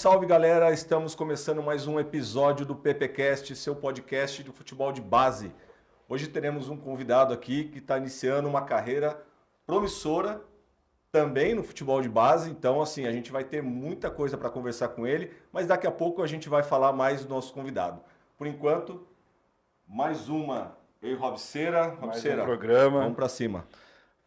salve galera, estamos começando mais um episódio do PPcast, seu podcast do futebol de base. Hoje teremos um convidado aqui que está iniciando uma carreira promissora também no futebol de base, então assim, a gente vai ter muita coisa para conversar com ele, mas daqui a pouco a gente vai falar mais do nosso convidado. Por enquanto, mais uma, eu e Robceira. Mais um programa. Vamos para cima.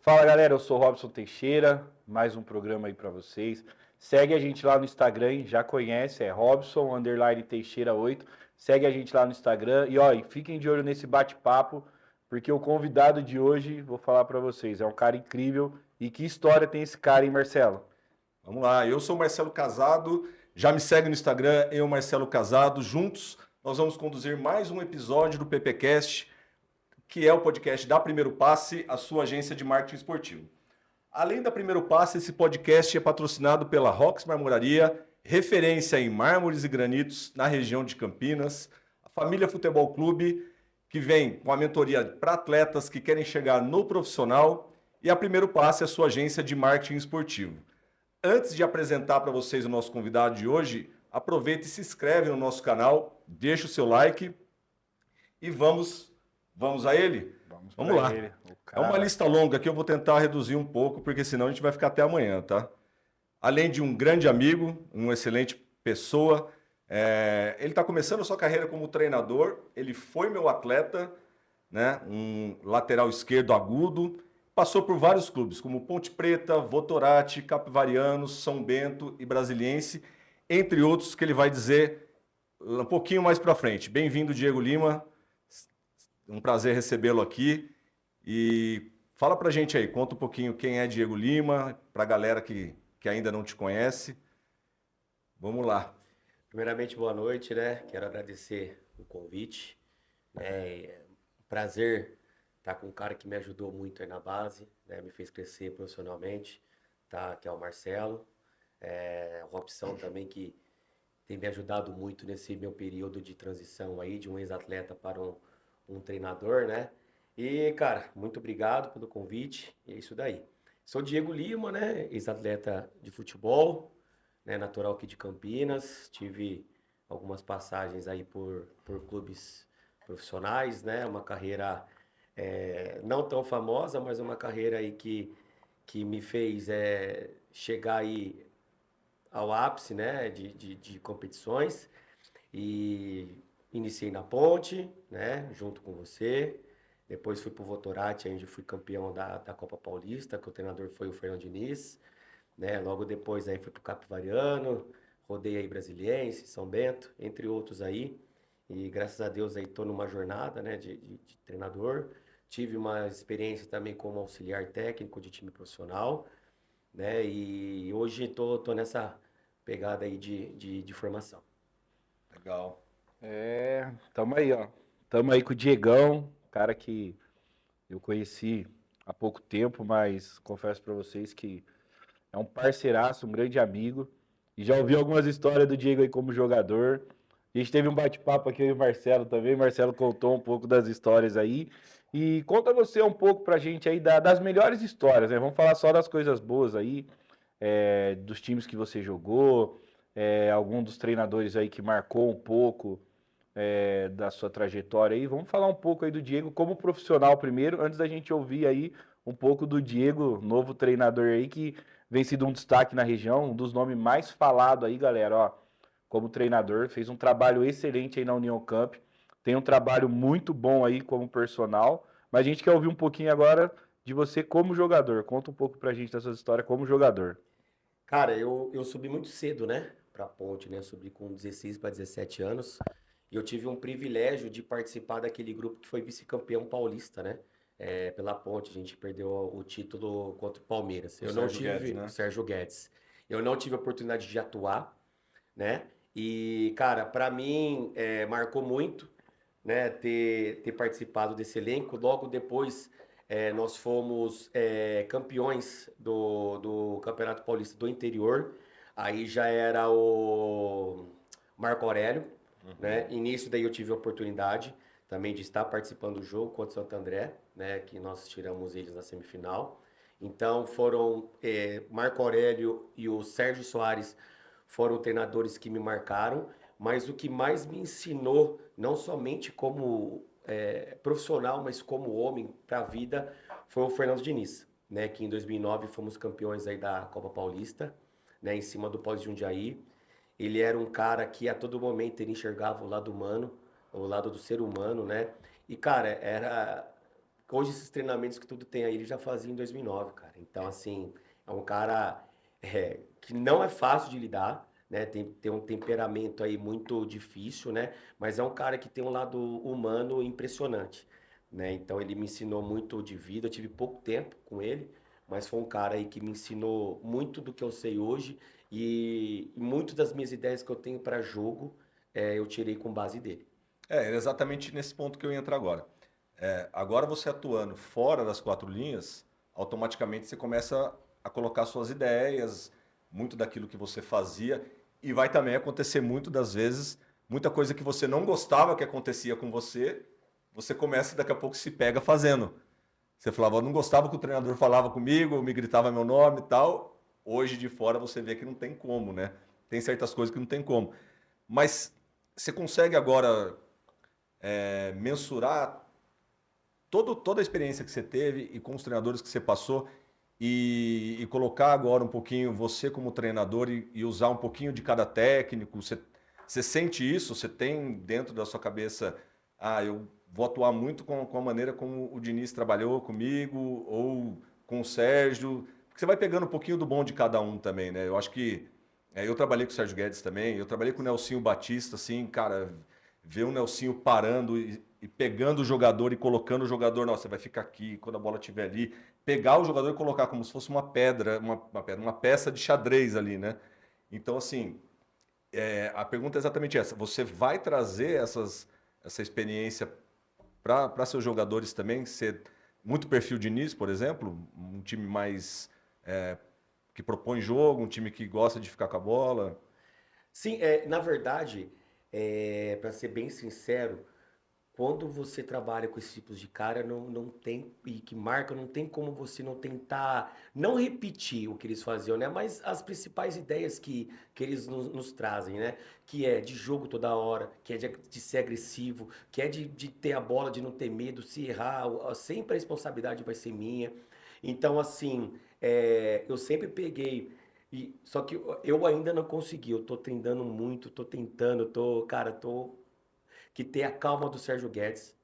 Fala galera, eu sou o Robson Teixeira, mais um programa aí para vocês. Segue a gente lá no Instagram, hein? Já conhece, é Robson_Teixeira8. Segue a gente lá no Instagram e ó, fiquem de olho nesse bate-papo, porque o convidado de hoje, vou falar para vocês, é um cara incrível. E que história tem esse cara, hein, Marcelo? Vamos lá, eu sou o Marcelo Casado, já me segue no Instagram, eu, Marcelo Casado, juntos nós vamos conduzir mais um episódio do PPcast, que é o podcast da Primeiro Passe, a sua agência de marketing esportivo. Além da Primeiro Passe, esse podcast é patrocinado pela Rox Marmoraria, referência em mármores e granitos na região de Campinas, a Família Futebol Clube, que vem com a mentoria para atletas que querem chegar no profissional, e a Primeiro Passe, a sua agência de marketing esportivo. Antes de apresentar para vocês o nosso convidado de hoje, aproveita e se inscreve no nosso canal, deixa o seu like e vamos a ele? Vamos lá. É uma lista longa que eu vou tentar reduzir um pouco, porque senão a gente vai ficar até amanhã, tá? Além de um grande amigo, uma excelente pessoa, ele está começando a sua carreira como treinador, ele foi meu atleta, né? Um lateral esquerdo agudo, passou por vários clubes, como Ponte Preta, Votorati, Capivarianos, São Bento e Brasiliense, entre outros que ele vai dizer um pouquinho mais para frente. Bem-vindo, Diego Lima. Um prazer recebê-lo aqui. E fala pra gente aí, conta um pouquinho quem é Diego Lima, pra galera que ainda não te conhece. Vamos lá. Primeiramente, boa noite, né? Quero agradecer o convite. É um prazer estar com um cara que me ajudou muito aí na base, né? Me fez crescer profissionalmente, tá? Que é o Marcelo. Uma opção também que tem me ajudado muito nesse meu período de transição aí, de um ex-atleta para um treinador, né? E, cara, muito obrigado pelo convite. E é isso daí. Sou Diego Lima, né? Ex-atleta de futebol, né? Natural aqui de Campinas. Tive algumas passagens aí por clubes profissionais, né? Uma carreira não tão famosa, mas uma carreira aí que me fez chegar aí ao ápice, né? De competições. E iniciei na Ponte, né, junto com você. Depois fui para o Votorati, onde fui campeão da Copa Paulista, que o treinador foi o Fernando Diniz. Né? Logo depois aí fui para o Capivariano, rodei aí Brasiliense, São Bento, entre outros aí. E graças a Deus aí estou numa jornada, né, de treinador. Tive uma experiência também como auxiliar técnico de time profissional. Né? E hoje tô nessa pegada aí de formação. Legal. Tamo aí, ó. Tamo aí com o Diegão, cara que eu conheci há pouco tempo, mas confesso pra vocês que é um parceiraço, um grande amigo. E já ouvi algumas histórias do Diego aí como jogador. A gente teve um bate-papo aqui, eu e o Marcelo também. O Marcelo contou um pouco das histórias aí. E conta você um pouco pra gente aí das melhores histórias, né? Vamos falar só das coisas boas aí, dos times que você jogou, algum dos treinadores aí que marcou um pouco da sua trajetória aí. Vamos falar um pouco aí do Diego como profissional primeiro, antes da gente ouvir aí um pouco do Diego, novo treinador aí, que vem sido um destaque na região, um dos nomes mais falados aí, galera, ó, como treinador, fez um trabalho excelente aí na União Camp, tem um trabalho muito bom aí como personal, mas a gente quer ouvir um pouquinho agora de você como jogador. Conta um pouco pra gente dessa história como jogador. Cara, eu subi muito cedo, né, pra Ponte, né? Eu subi com 16 para 17 anos. E eu tive um privilégio de participar daquele grupo que foi vice-campeão paulista, né? Pela Ponte, a gente perdeu o título contra o Palmeiras. Eu não Sérgio tive, Guedes, né? o Sérgio Guedes. Eu não tive a oportunidade de atuar, né? E, cara, pra mim marcou muito, né, ter participado desse elenco. Logo depois, nós fomos campeões do Campeonato Paulista do Interior. Aí já era o Marco Aurélio, né? E nisso daí eu tive a oportunidade também de estar participando do jogo contra o Santo André, né, que nós tiramos eles na semifinal. Então foram Marco Aurélio e o Sérgio Soares foram treinadores que me marcaram, mas o que mais me ensinou, não somente como profissional, mas como homem para a vida, foi o Fernando Diniz, né? Que em 2009 fomos campeões aí da Copa Paulista, né? Em cima do Pós de Jundiaí. Ele era um cara que a todo momento ele enxergava o lado humano, o lado do ser humano, né? E, cara, era. Hoje, esses treinamentos que tudo tem aí, ele já fazia em 2009, cara. Então, assim, é um cara que não é fácil de lidar, né? Tem um temperamento aí muito difícil, né? Mas é um cara que tem um lado humano impressionante, né? Então, ele me ensinou muito de vida. Eu tive pouco tempo com ele, mas foi um cara aí que me ensinou muito do que eu sei hoje e muito das minhas ideias que eu tenho para jogo, eu tirei com base dele. É exatamente nesse ponto que eu entro agora. Agora você atuando fora das quatro linhas, automaticamente você começa a colocar suas ideias, muito daquilo que você fazia, e vai também acontecer muito das vezes, muita coisa que você não gostava que acontecia com você, você começa e daqui a pouco se pega fazendo. Você falava, eu não gostava que o treinador falava comigo, me gritava meu nome e tal. Hoje de fora você vê que não tem como, né? Tem certas coisas que não tem como. Mas você consegue agora mensurar toda a experiência que você teve e com os treinadores que você passou e colocar agora um pouquinho você como treinador e usar um pouquinho de cada técnico. Você sente isso? Você tem dentro da sua cabeça, eu vou atuar muito com a maneira como o Diniz trabalhou comigo ou com o Sérgio? Porque você vai pegando um pouquinho do bom de cada um também, né? Eu acho que eu trabalhei com o Sérgio Guedes também, eu trabalhei com o Nelsinho Batista, assim, cara, ver o Nelsinho parando e pegando o jogador e colocando o jogador, nossa, você vai ficar aqui quando a bola estiver ali, pegar o jogador e colocar como se fosse uma pedra, uma peça de xadrez ali, né? Então, assim, a pergunta é exatamente essa: você vai trazer essa experiência para seus jogadores também, ser muito perfil Diniz, por exemplo, um time mais que propõe jogo, um time que gosta de ficar com a bola? Sim, na verdade, para ser bem sincero, quando você trabalha com esses tipos de cara, não tem, e que marca, não tem como você não tentar, não repetir o que eles faziam, né? Mas as principais ideias que eles nos trazem, né? Que é de jogo toda hora, que é de ser agressivo, que é de ter a bola, de não ter medo, se errar, sempre a responsabilidade vai ser minha. Então, assim, eu sempre peguei. Só que eu ainda não consegui, eu tô treinando muito, tô tentando, cara, tô que ter a calma do Sérgio Guedes,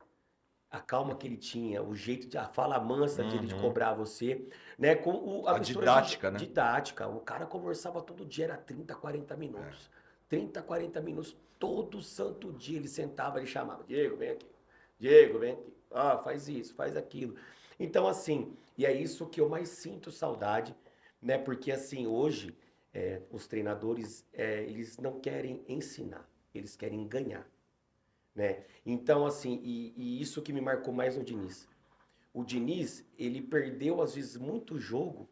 a calma que ele tinha, o jeito de a fala mansa de ele de Uhum. cobrar você, né? Com a A mistura de didática, né? didática. O cara conversava todo dia, era 30, 40 minutos. 30, 40 minutos, todo santo dia ele sentava, ele chamava, Diego, vem aqui. Diego, vem aqui. Ah, faz isso, faz aquilo. Então, assim, e é isso que eu mais sinto saudade, né? Porque, assim, hoje, os treinadores, eles não querem ensinar, eles querem ganhar, né? Então, assim, e isso que me marcou mais no Diniz. O Diniz, ele perdeu, às vezes, muito jogo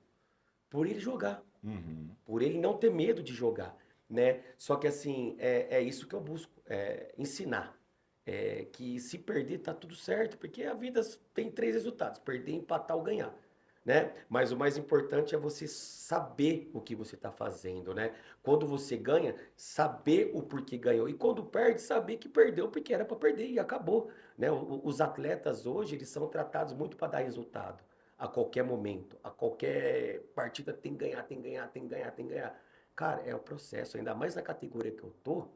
por ele jogar, Uhum. por ele não ter medo de jogar, né? Só que, assim, é isso que eu busco, ensinar. Que se perder tá tudo certo, porque a vida tem três resultados: perder, empatar ou ganhar, né? Mas o mais importante é você saber o que você está fazendo, né? Quando você ganha, saber o porquê ganhou, e quando perde, saber que perdeu porque era para perder e acabou, né? Os atletas hoje, eles são tratados muito para dar resultado a qualquer momento, a qualquer partida tem que ganhar, tem que ganhar, tem que ganhar, tem que ganhar. Cara, é o processo, ainda mais na categoria que eu tô,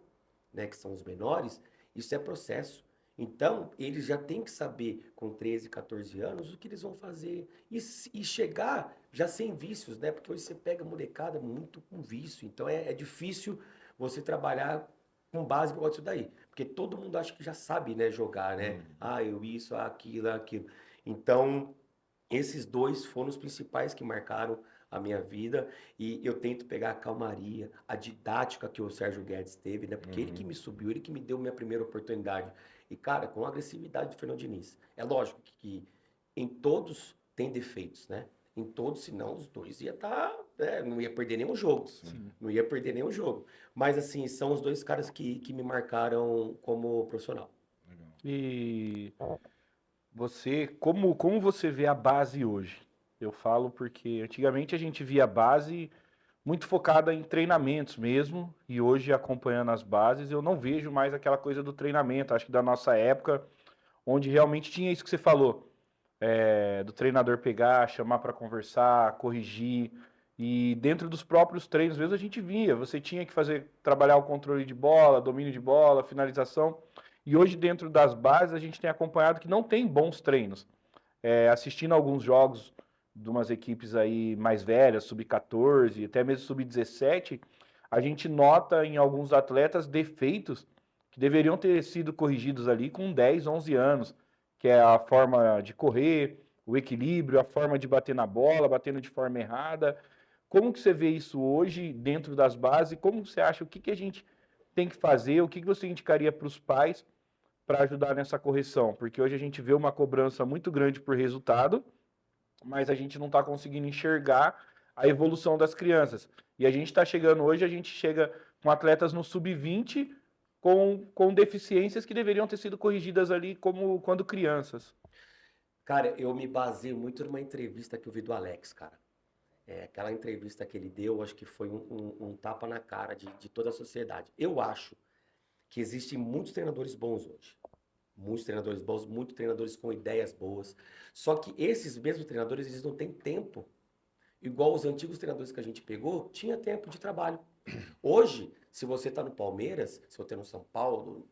né, que são os menores, isso é processo. Então, eles já têm que saber, com 13, 14 anos, o que eles vão fazer. E chegar já sem vícios, né? Porque hoje você pega molecada muito com vício. Então, é difícil você trabalhar com base igual isso daí. Porque todo mundo acha que já sabe, né, jogar, né? Uhum. Ah, eu isso, aquilo, aquilo. Então, esses dois foram os principais que marcaram a minha vida e eu tento pegar a calmaria, a didática que o Sérgio Guedes teve, né? Porque ele que Uhum. me subiu, ele que me deu minha primeira oportunidade. E, cara, com a agressividade do Fernando Diniz. É lógico que em todos tem defeitos, né? Em todos, senão os dois ia estar, não ia perder nenhum jogo. Sim. Não ia perder nenhum jogo. Mas, assim, são os dois caras que me marcaram como profissional. Legal. E você, como você vê a base hoje? Eu falo porque antigamente a gente via a base muito focada em treinamentos mesmo, e hoje acompanhando as bases, eu não vejo mais aquela coisa do treinamento, acho que da nossa época, onde realmente tinha isso que você falou, do treinador pegar, chamar para conversar, corrigir, e dentro dos próprios treinos mesmo a gente via, você tinha que trabalhar o controle de bola, domínio de bola, finalização, e hoje dentro das bases a gente tem acompanhado que não tem bons treinos. Assistindo alguns jogos de umas equipes aí mais velhas, sub-14, até mesmo sub-17, a gente nota em alguns atletas defeitos que deveriam ter sido corrigidos ali com 10, 11 anos, que é a forma de correr, o equilíbrio, a forma de bater na bola, batendo de forma errada. Como que você vê isso hoje dentro das bases? Como você acha, o que que a gente tem que fazer? O que que você indicaria para os pais para ajudar nessa correção? Porque hoje a gente vê uma cobrança muito grande por resultado, mas a gente não está conseguindo enxergar a evolução das crianças. E a gente está chegando hoje, a gente chega com atletas no sub-20 com deficiências que deveriam ter sido corrigidas ali como quando crianças. Cara, eu me baseio muito numa entrevista que eu vi do Alex, cara. Aquela entrevista que ele deu, acho que foi um tapa na cara de toda a sociedade. Eu acho que existem muitos treinadores bons hoje. Muitos treinadores bons, muitos treinadores com ideias boas. Só que esses mesmos treinadores, eles não têm tempo. Igual os antigos treinadores que a gente pegou, tinha tempo de trabalho. Hoje, se você está no Palmeiras, se você está no São Paulo,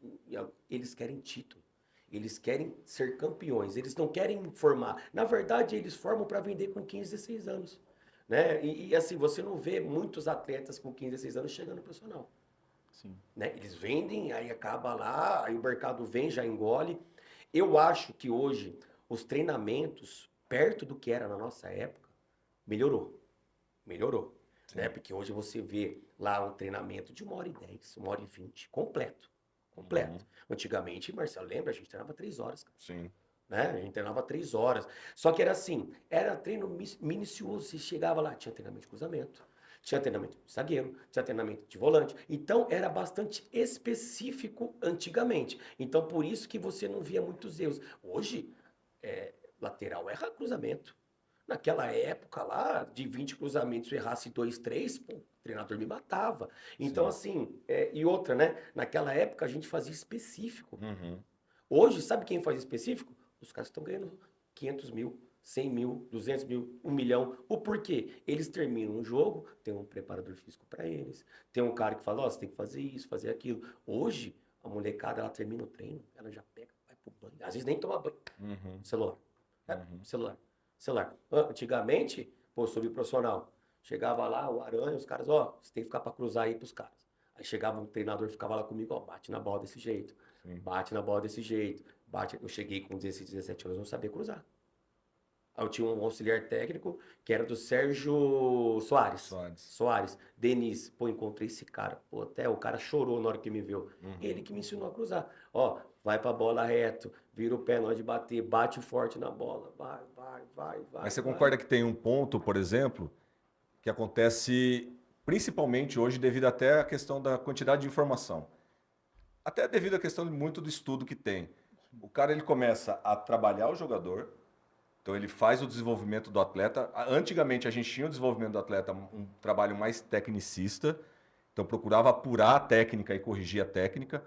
eles querem título. Eles querem ser campeões. Eles não querem formar. Na verdade, eles formam para vender com 15, 16 anos. Né? E assim, você não vê muitos atletas com 15, 16 anos chegando no profissional. Sim. Né? Eles vendem, aí acaba lá, aí o mercado vem, já engole. Eu acho que hoje os treinamentos, perto do que era na nossa época, melhorou. Melhorou. Né? Porque hoje você vê lá um treinamento de 1h10, 1h20, completo. Completo. Uhum. Antigamente, Marcelo, lembra? A gente treinava 3 horas. Cara. Sim. Né? A gente treinava 3 horas. Só que era assim, era treino minucioso. Você chegava lá, tinha treinamento de cruzamento, tinha treinamento de zagueiro, tinha treinamento de volante. Então era bastante específico antigamente. Então por isso que você não via muitos erros. Hoje, lateral erra cruzamento. Naquela época lá, de 20 cruzamentos, se eu errasse 2, 3, pô, o treinador me matava. Então, assim, e outra, né? Naquela época a gente fazia específico. Uhum. Hoje, sabe quem faz específico? Os caras estão ganhando 500 mil, 100 mil, 200 mil, 1 milhão. O porquê? Eles terminam um jogo, tem um preparador físico para eles, tem um cara que fala, ó, você tem que fazer isso, fazer aquilo. Hoje, a molecada, ela termina o treino, ela já pega, vai pro banho. Às vezes nem toma banho. Uhum. Celular. Uhum. Celular. Antigamente, pô, subprofissional. Chegava lá, o Aranha, os caras, ó, você tem que ficar pra cruzar aí pros caras. Aí chegava um treinador, ficava lá comigo, ó, bate na bola desse jeito. Sim. Bate na bola desse jeito. Bate. Eu cheguei com 16, 17 anos, não sabia cruzar. Aí eu tinha um auxiliar técnico, que era do Sérgio Soares. Denis, pô, encontrei esse cara. Pô, até o cara chorou na hora que me viu. Uhum. Ele que me ensinou a cruzar. Ó, vai pra bola reto, vira o pé na hora de bater, bate forte na bola. Vai. Mas você concorda que tem um ponto, por exemplo, que acontece principalmente hoje devido até à questão da quantidade de informação. Até devido à questão muito do estudo que tem. O cara ele começa a trabalhar o jogador, então ele faz o desenvolvimento do atleta. Antigamente a gente tinha o desenvolvimento do atleta um trabalho mais tecnicista, então procurava apurar a técnica e corrigir a técnica.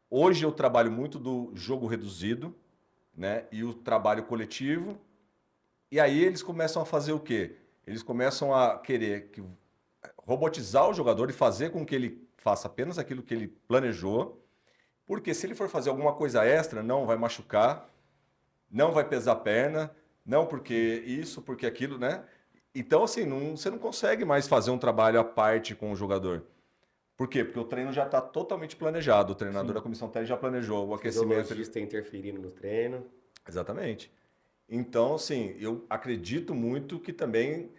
Hoje eu trabalho muito do jogo reduzido, né, e o trabalho coletivo. E aí eles começam a fazer o quê? Eles começam a querer robotizar o jogador e fazer com que ele faça apenas aquilo que ele planejou, porque se ele for fazer alguma coisa extra, não vai machucar, não vai pesar a perna, não porque isso, porque aquilo, né? Então, assim, você não consegue mais fazer um trabalho à parte com o jogador. Por quê? Porque o treino já está totalmente planejado. O treinador da comissão técnica já planejou o aquecimento. O fisiologista interferindo no treino. Exatamente. Então, assim, eu acredito muito que também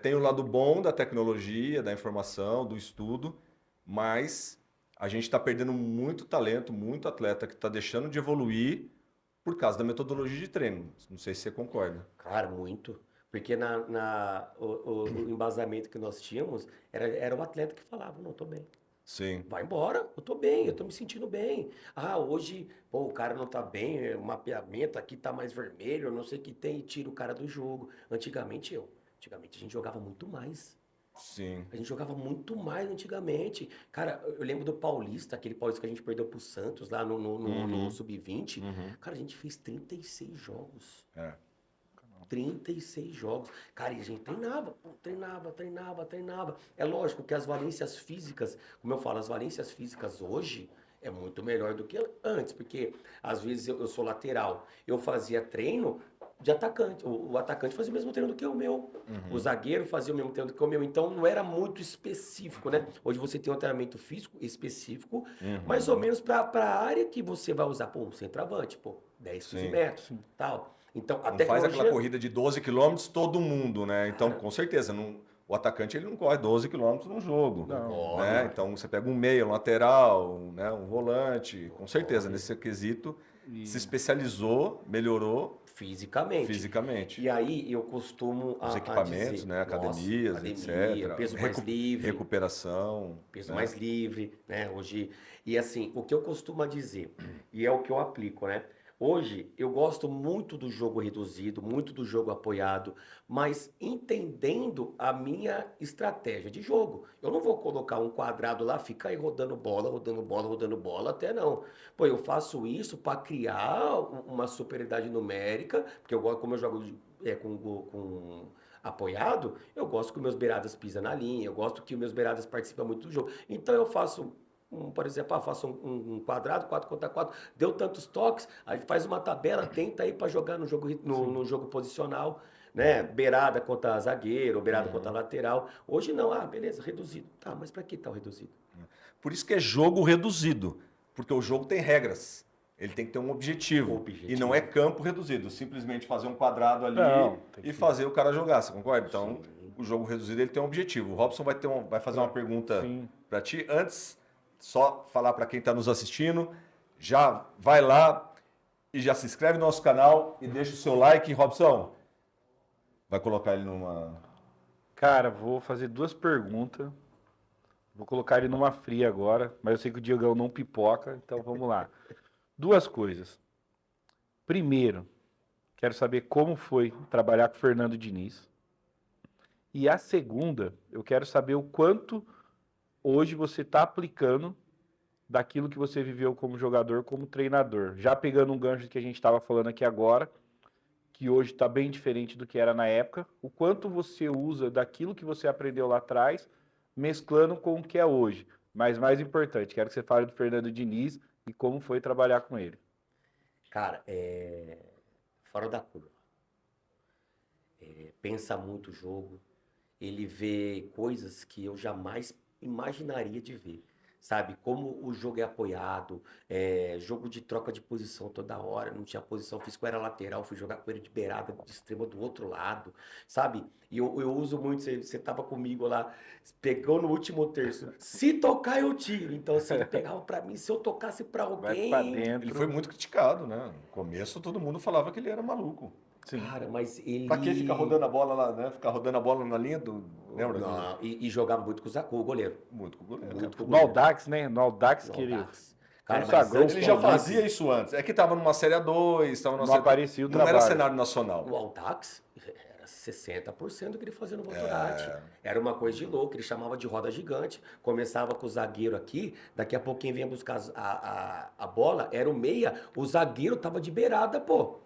tem o lado bom da tecnologia, da informação, do estudo, mas a gente está perdendo muito talento, muito atleta que está deixando de evoluir por causa da metodologia de treino. Não sei se você concorda. Cara, muito. Porque o embasamento que nós tínhamos era o atleta que falava, não, tô bem. Sim. Vai embora, eu tô bem, eu tô me sentindo bem. Ah, hoje, pô, o cara não tá bem, o mapeamento aqui tá mais vermelho, eu não sei o que tem, e tira o cara do jogo. Antigamente a gente jogava muito mais. Sim. A gente jogava muito mais antigamente. Cara, eu lembro do Paulista, aquele Paulista que a gente perdeu pro Santos lá no Sub-20. Cara, a gente fez 36 jogos. É. 36 jogos. Cara, e a gente treinava, pô, treinava. É lógico que as valências físicas, como eu falo, as valências físicas hoje é muito melhor do que antes, porque às vezes eu sou lateral, eu fazia treino de atacante, o atacante fazia o mesmo treino do que o meu, o zagueiro fazia o mesmo treino do que o meu, então não era muito específico, né? Hoje você tem um treinamento físico específico, mais ou menos para a área que você vai usar, pô, um centroavante, pô, 10, 15 Sim. metros, tal. Então, a Não faz aquela tecnologia... corrida de 12 quilômetros todo mundo, né? Então, Cara. com certeza, o atacante ele não corre 12 quilômetros num jogo. Não. Né? Então, você pega um meio, um lateral, né? Um volante. Com certeza, nesse quesito, se especializou, melhorou Fisicamente. E aí eu costumo os a equipamentos, dizer, né? Academias, academia, etc. peso mais livre, Recuperação. peso né? mais livre, né? Hoje, e assim, o que eu costumo dizer, e é o que eu aplico, né? Hoje eu gosto muito do jogo reduzido, muito do jogo apoiado, mas entendendo a minha estratégia de jogo. Eu não vou colocar um quadrado lá, ficar aí rodando bola, até não. Pô, eu faço isso para criar uma superioridade numérica, porque eu gosto, como eu jogo com apoiado, eu gosto que os meus beiradas pisam na linha, eu gosto que os meus beiradas participam muito do jogo. Então eu faço por exemplo, faço um quadrado, 4 contra 4, deu tantos toques, a gente faz uma tabela, tenta aí para jogar no jogo posicional, né? Beirada contra zagueiro, beirada contra lateral. Hoje não, beleza, reduzido. Tá, mas para que tá o reduzido? Por isso que é jogo reduzido, porque o jogo tem regras. Ele tem que ter um objetivo. E não é campo reduzido, simplesmente fazer um quadrado ali e fazer o cara jogar, você concorda? Então, o jogo reduzido ele tem um objetivo. O Robson vai fazer uma pergunta para ti. Antes, só falar para quem está nos assistindo, já vai lá e já se inscreve no nosso canal e deixa o seu like. Robson, vai colocar ele numa... Cara, vou fazer 2 perguntas. Vou colocar ele numa fria agora, mas eu sei que o Diogão não pipoca, então vamos lá. 2 coisas. Primeiro, quero saber como foi trabalhar com o Fernando Diniz. E a segunda, eu quero saber o quanto hoje você está aplicando daquilo que você viveu como jogador, como treinador. Já pegando um gancho que a gente estava falando aqui agora, que hoje está bem diferente do que era na época, o quanto você usa daquilo que você aprendeu lá atrás, mesclando com o que é hoje. Mas mais importante, quero que você fale do Fernando Diniz e como foi trabalhar com ele. Cara, fora da curva. Pensa muito o jogo. Ele vê coisas que eu jamais imaginaria de ver. Sabe, como o jogo é apoiado, jogo de troca de posição toda hora, não tinha posição física, eu era lateral, fui jogar com ele de beirada, de extrema do outro lado, sabe? E eu uso muito, você tava comigo lá, pegou no último terço, se tocar eu tiro, então assim, ele pegava pra mim, se eu tocasse pra alguém... Vai pra dentro. Ele foi muito criticado, né? No começo todo mundo falava que ele era maluco. Sim. Cara, mas ele... Pra que ficar rodando a bola lá, né? Ficar rodando a bola na linha do... Lembra? Não, e jogava muito com o goleiro. Muito com o goleiro. Muito com o No goleiro. Audax, né? No Audax que ele... Cara, mas consagrou. antes Ele do já Audax, fazia isso antes. É que tava numa Série A2, tava numa Não aparecia o Não era trabalho. cenário nacional. o Audax era 60% do que ele fazia no Votorati. Era uma coisa de louco, ele chamava de roda gigante. Começava com o zagueiro aqui, daqui a pouquinho vinha buscar a bola, era o meia, o zagueiro tava de beirada, pô.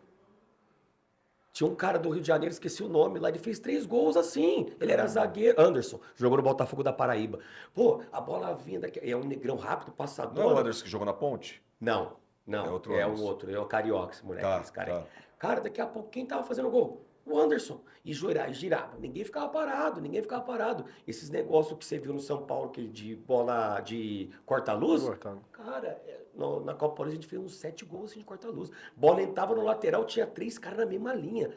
Tinha um cara do Rio de Janeiro, esqueci o nome lá, ele fez 3 gols assim. Ele era zagueiro. Anderson, jogou no Botafogo da Paraíba. Pô, a bola vinha daqui. É um negrão rápido, passador. Não é o Anderson que jogou na Ponte? Não, É outro é Anderson. um outro, é o Carioca, esse moleque, Tá, esse cara tá. aí. Cara, daqui a pouco, quem tava fazendo gol? O Anderson. E girava. Ninguém ficava parado. Esses negócios que você viu no São Paulo, que de bola de corta-luz, cara, na Copa Paulista a gente fez uns 7 gols assim, de corta-luz. Bola entrava no lateral, tinha 3 caras na mesma linha.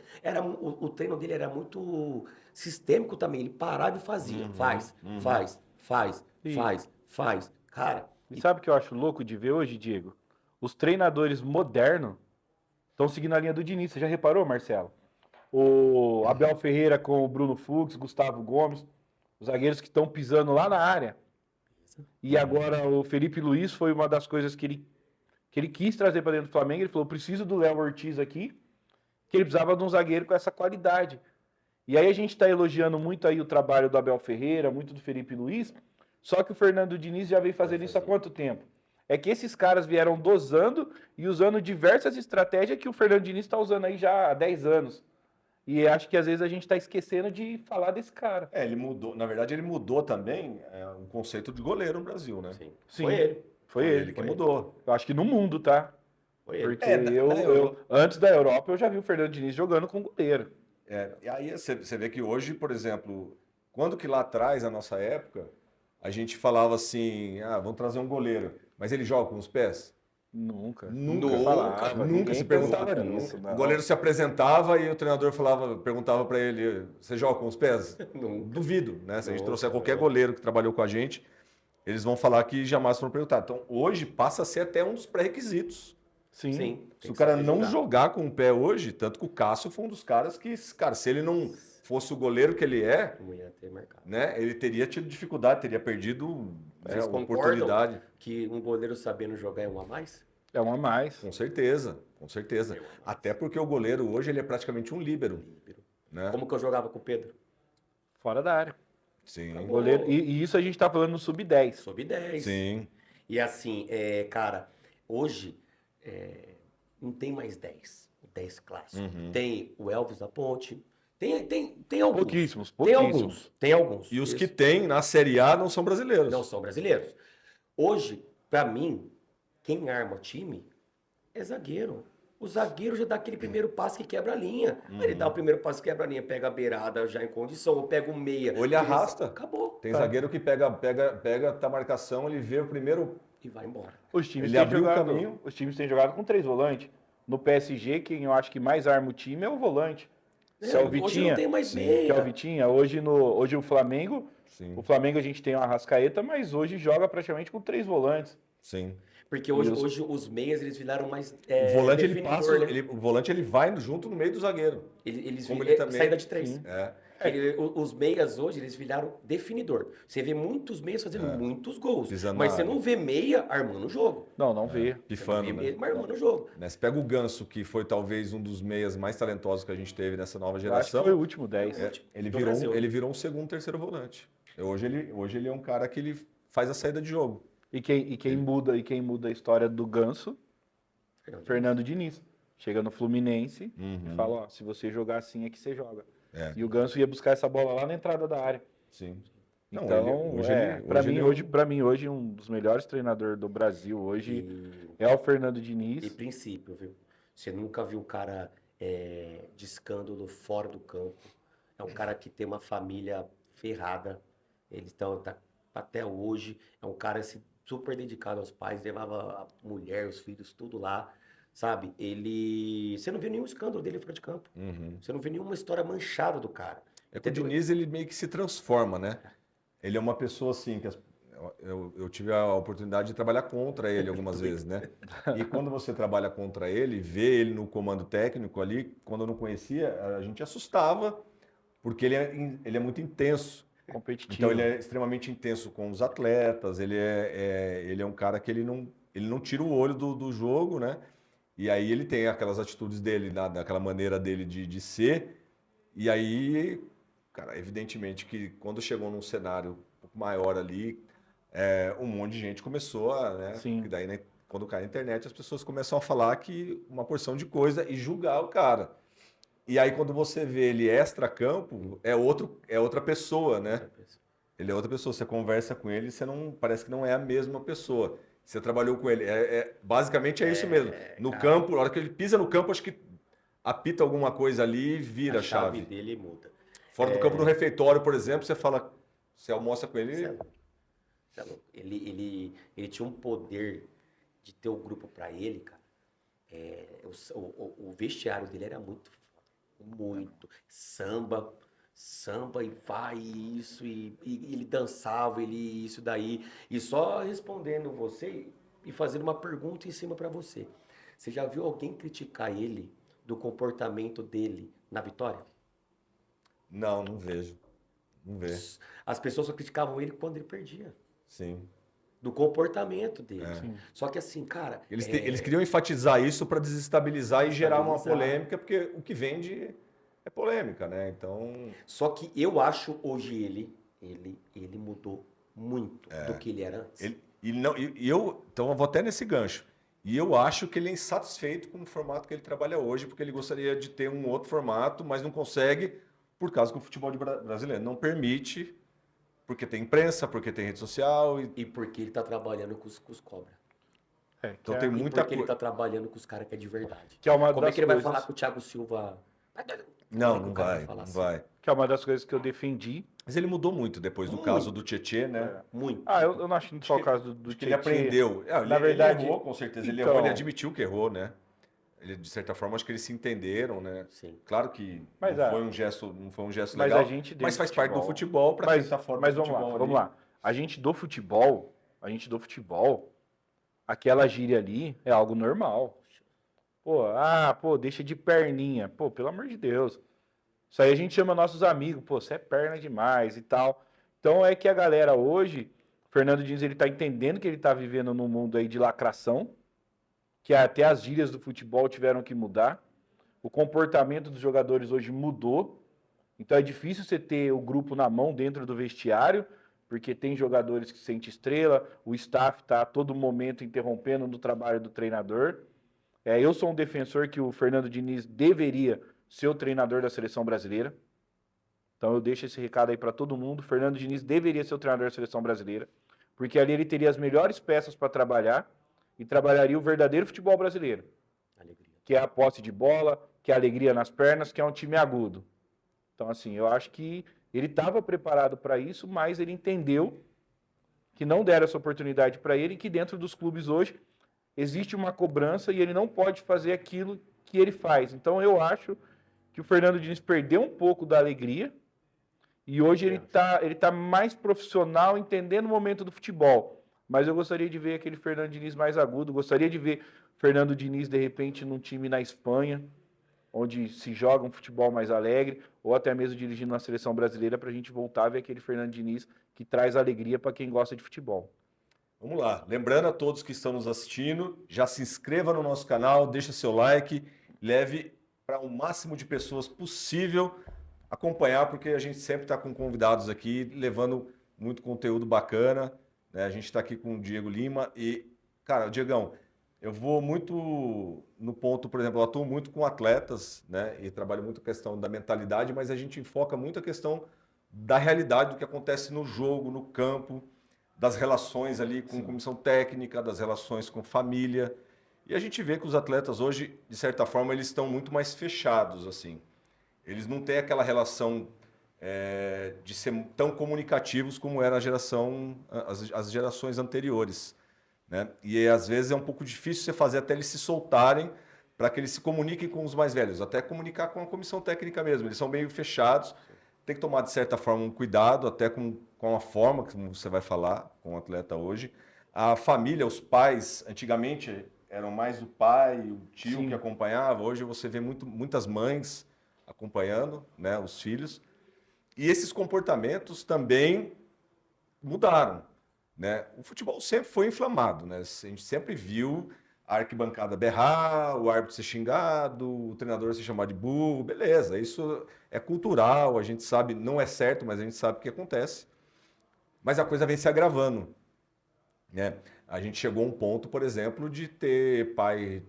O treino dele era muito sistêmico também. Ele parava e fazia. Faz. Cara. E sabe o que eu acho louco de ver hoje, Diego? Os treinadores modernos estão seguindo a linha do Diniz. Você já reparou, Marcelo? O Abel Ferreira com o Bruno Fux, Gustavo Gomes, os zagueiros que estão pisando lá na área. E agora o Felipe Luiz foi uma das coisas que ele quis trazer para dentro do Flamengo. Ele falou, preciso do Léo Ortiz aqui, que ele precisava de um zagueiro com essa qualidade. E aí a gente está elogiando muito aí o trabalho do Abel Ferreira, muito do Felipe Luiz, só que o Fernando Diniz já vem fazendo isso há quanto tempo? É que esses caras vieram dosando e usando diversas estratégias que o Fernando Diniz está usando aí já há 10 anos. E acho que às vezes a gente está esquecendo de falar desse cara. Ele mudou, na verdade, ele mudou também o conceito de goleiro no Brasil, né? Sim. Sim, Foi ele. Foi ele. Que mudou. Eu acho que no mundo, tá? Foi ele. Porque antes da Europa, eu já vi o Fernando Diniz jogando com goleiro. E aí você vê que hoje, por exemplo, quando que lá atrás, na nossa época, a gente falava assim, vamos trazer um goleiro, mas ele joga com os pés? Nunca Nunca ninguém se perguntava pensava nisso. não. O goleiro se apresentava e o treinador perguntava para ele, você joga com os pés? Nunca. Duvido, né? Se a gente Nunca, trouxer qualquer nunca. goleiro que trabalhou com a gente, eles vão falar que jamais foram perguntar. Então, hoje passa a ser até um dos pré-requisitos. Sim. Sim. Se o cara não jogar com o pé hoje, tanto que o Cássio foi um dos caras que, cara, se ele não fosse o goleiro que ele é, Não ia ter marcado. né, ele teria tido dificuldade, teria perdido Vocês a concordam oportunidade. que um goleiro sabendo jogar é um a mais? É um a mais. Com certeza, com certeza. Até porque o goleiro hoje ele é praticamente um líbero, né? Como que eu jogava com o Pedro? Fora da área. Sim, Acabou. Goleiro, e isso a gente tá falando no sub-10. Sob 10. sim. E assim, cara, hoje não tem mais 10. O 10 clássico. Uhum. Tem o Elvis da Ponte. Tem alguns. Pouquíssimos. Tem alguns. E os Isso. que tem na Série A não são brasileiros. Não são brasileiros. Hoje, pra mim, quem arma time é zagueiro. O zagueiro já dá aquele primeiro passe que quebra a linha. Ele dá o primeiro passe que quebra a linha, pega a beirada já em condição, ou pega o meia. Ou ele arrasta. Acabou. Tem zagueiro que pega a marcação, ele vê o primeiro. E vai embora. Os times Ele têm abriu o jogado, caminho. Os times têm jogado com 3 volantes. No PSG, quem eu acho que mais arma o time é o volante. Que é o Hoje Vitinha. não tem mais Que meia. é o Vitinha. Hoje o Flamengo. Sim, O Flamengo a gente tem o Arrascaeta, mas hoje joga praticamente com 3 volantes. sim. Porque hoje os meias eles viraram mais O volante ele definidor, passa, né? o volante ele vai junto no meio do zagueiro. Eles como viram ele também- saída de 3. Sim. É. Os meias hoje, eles viraram definidor. Você vê muitos meias fazendo muitos gols. Pisando Mas na você área. não vê meia armando o jogo. Não vê. Pifando, Você não vê né? mesmo armando o jogo. Né, você pega o Ganso, que foi talvez um dos meias mais talentosos que a gente teve nessa nova Eu acho que geração. foi o último 10. Ele do virou, Brasil. ele virou um segundo, terceiro volante. Hoje ele é um cara que ele faz a saída de jogo. E quem muda a história do Ganso, Fernando Diniz. Chega no Fluminense e fala, ó, se você jogar assim é que você joga. É. E o Ganso ia buscar essa bola lá na entrada da área. Sim. Não, Então, para mim hoje um dos melhores treinadores do Brasil hoje é o Fernando Diniz. E princípio, viu? Você nunca viu um cara de escândalo fora do campo. É um cara que tem uma família ferrada. Ele tá até hoje. É um cara assim, super dedicado aos pais. Levava a mulher, os filhos, tudo lá. Sabe? Você não vê nenhum escândalo dele fora de campo. Você não vê nenhuma história manchada do cara. É que o Diniz ele meio que se transforma, né? Ele é uma pessoa assim que eu tive a oportunidade de trabalhar contra ele algumas vezes, né? E quando você trabalha contra ele, vê ele no comando técnico ali, quando eu não conhecia, a gente assustava, porque ele é muito intenso. Competitivo. Então ele é extremamente intenso com os atletas, ele é um cara que ele não tira o olho do jogo, né? E aí ele tem aquelas atitudes dele, daquela maneira dele de ser, e aí, cara, evidentemente que quando chegou num cenário um pouco maior ali, um monte de gente começou a, né? Sim. E daí, né, quando cai na internet, as pessoas começam a falar que uma porção de coisa e julgar o cara. E aí, quando você vê ele extra-campo, é outra pessoa, né? Ele é outra pessoa. Você conversa com ele, parece que não é a mesma pessoa. Você trabalhou com ele. Basicamente é isso mesmo. No campo, na hora que ele pisa no campo, acho que apita alguma coisa ali e vira a chave. Dele muda. Fora do campo, no refeitório, por exemplo, você almoça com ele. Você é louco. Ele tinha um poder de ter o grupo pra ele, cara. O vestiário dele era muito. Samba e vai, isso, e ele dançava, isso daí. E só respondendo você e fazendo uma pergunta em cima pra você. Você já viu alguém criticar ele do comportamento dele na vitória? Não vejo. Não vejo. As pessoas só criticavam ele quando ele perdia. Sim. Do comportamento dele. Sim. Só que assim, cara... Eles queriam enfatizar isso para desestabilizar e gerar uma Desestabilizar. polêmica, porque o que vende é polêmica, né? Então, Só que eu acho hoje ele mudou muito do que ele era antes. então eu vou até nesse gancho. E eu acho que ele é insatisfeito com o formato que ele trabalha hoje, porque ele gostaria de ter um outro formato, mas não consegue, por causa que o futebol brasileiro não permite, porque tem imprensa, porque tem rede social. E porque ele tá trabalhando com os cobra. Então tem E muita porque ele coisa. tá trabalhando com os caras que é de verdade. Que é uma Como é das que ele vai coisas- falar com o Thiago Silva? Não, Como é que não o cara vai, falar não assim? vai. Que é uma das coisas que eu defendi. Mas ele mudou muito depois do caso do Tietê, né? É. Muito. Eu não acho só o caso do Acho que ele Tietê. aprendeu. Na verdade, ele errou, com certeza. Ele então- errou, ele admitiu que errou, né? Ele, de certa forma, acho que eles se entenderam, né? Sim. Claro que Mas, não foi um gesto mas legal, a gente mas do faz parte do futebol para quem tá fora mas do vamos lá, futebol vamos ali. lá. A gente do futebol, aquela gíria ali é algo normal. Pô, deixa de perninha. Pô, pelo amor de Deus. Isso aí a gente chama nossos amigos, pô, você é perna demais e tal. Então é que a galera hoje, o Fernando Diniz, ele tá entendendo que ele tá vivendo num mundo aí de lacração, que até as gírias do futebol tiveram que mudar. O comportamento dos jogadores hoje mudou. Então é difícil você ter o grupo na mão dentro do vestiário, porque tem jogadores que sentem estrela, o staff está a todo momento interrompendo no trabalho do treinador. Eu sou um defensor que o Fernando Diniz deveria ser o treinador da seleção brasileira. Então eu deixo esse recado aí para todo mundo. O Fernando Diniz deveria ser o treinador da seleção brasileira, porque ali ele teria as melhores peças para trabalhar e trabalharia o verdadeiro futebol brasileiro, Alegria. que é a posse de bola, que é a alegria nas pernas, que é um time agudo. Então, assim, eu acho que ele estava preparado para isso, mas ele entendeu que não deram essa oportunidade para ele e que dentro dos clubes hoje existe uma cobrança e ele não pode fazer aquilo que ele faz. Então, eu acho que o Fernando Diniz perdeu um pouco da alegria e hoje ele tá mais profissional, entendendo o momento do futebol. Mas eu gostaria de ver aquele Fernando Diniz mais agudo, gostaria de ver Fernando Diniz, de repente, num time na Espanha, onde se joga um futebol mais alegre, ou até mesmo dirigindo uma seleção brasileira, para a gente voltar a ver aquele Fernando Diniz que traz alegria para quem gosta de futebol. Vamos lá. Lembrando a todos que estão nos assistindo, já se inscreva no nosso canal, deixa seu like, leve para o máximo de pessoas possível acompanhar, porque a gente sempre está com convidados aqui, levando muito conteúdo bacana, né? A gente está aqui com o Diego Lima e, cara, Diegão, eu vou muito no ponto, por exemplo, eu atuo muito com atletas, né? E trabalho muito a questão da mentalidade, mas a gente enfoca muito a questão da realidade, do que acontece no jogo, no campo, das relações ali com comissão técnica, das relações com família. E a gente vê que os atletas hoje, de certa forma, eles estão muito mais fechados, assim. Eles não têm aquela relação de ser tão comunicativos como era as gerações anteriores, né? E às vezes é um pouco difícil você fazer até eles se soltarem para que eles se comuniquem com os mais velhos, até comunicar com a comissão técnica mesmo. Eles são meio fechados, tem que tomar de certa forma um cuidado até com a forma que você vai falar com o atleta hoje. A família, os pais, antigamente eram mais o pai, o tio Sim. que acompanhava. Hoje você vê muitas mães acompanhando, né, os filhos. E esses comportamentos também mudaram, né? O futebol sempre foi inflamado, né? A gente sempre viu a arquibancada berrar, o árbitro ser xingado, o treinador se chamar de burro, beleza, isso é cultural, a gente sabe, não é certo, mas a gente sabe o que acontece. Mas a coisa vem se agravando, né? A gente chegou a um ponto, por exemplo, de ter pai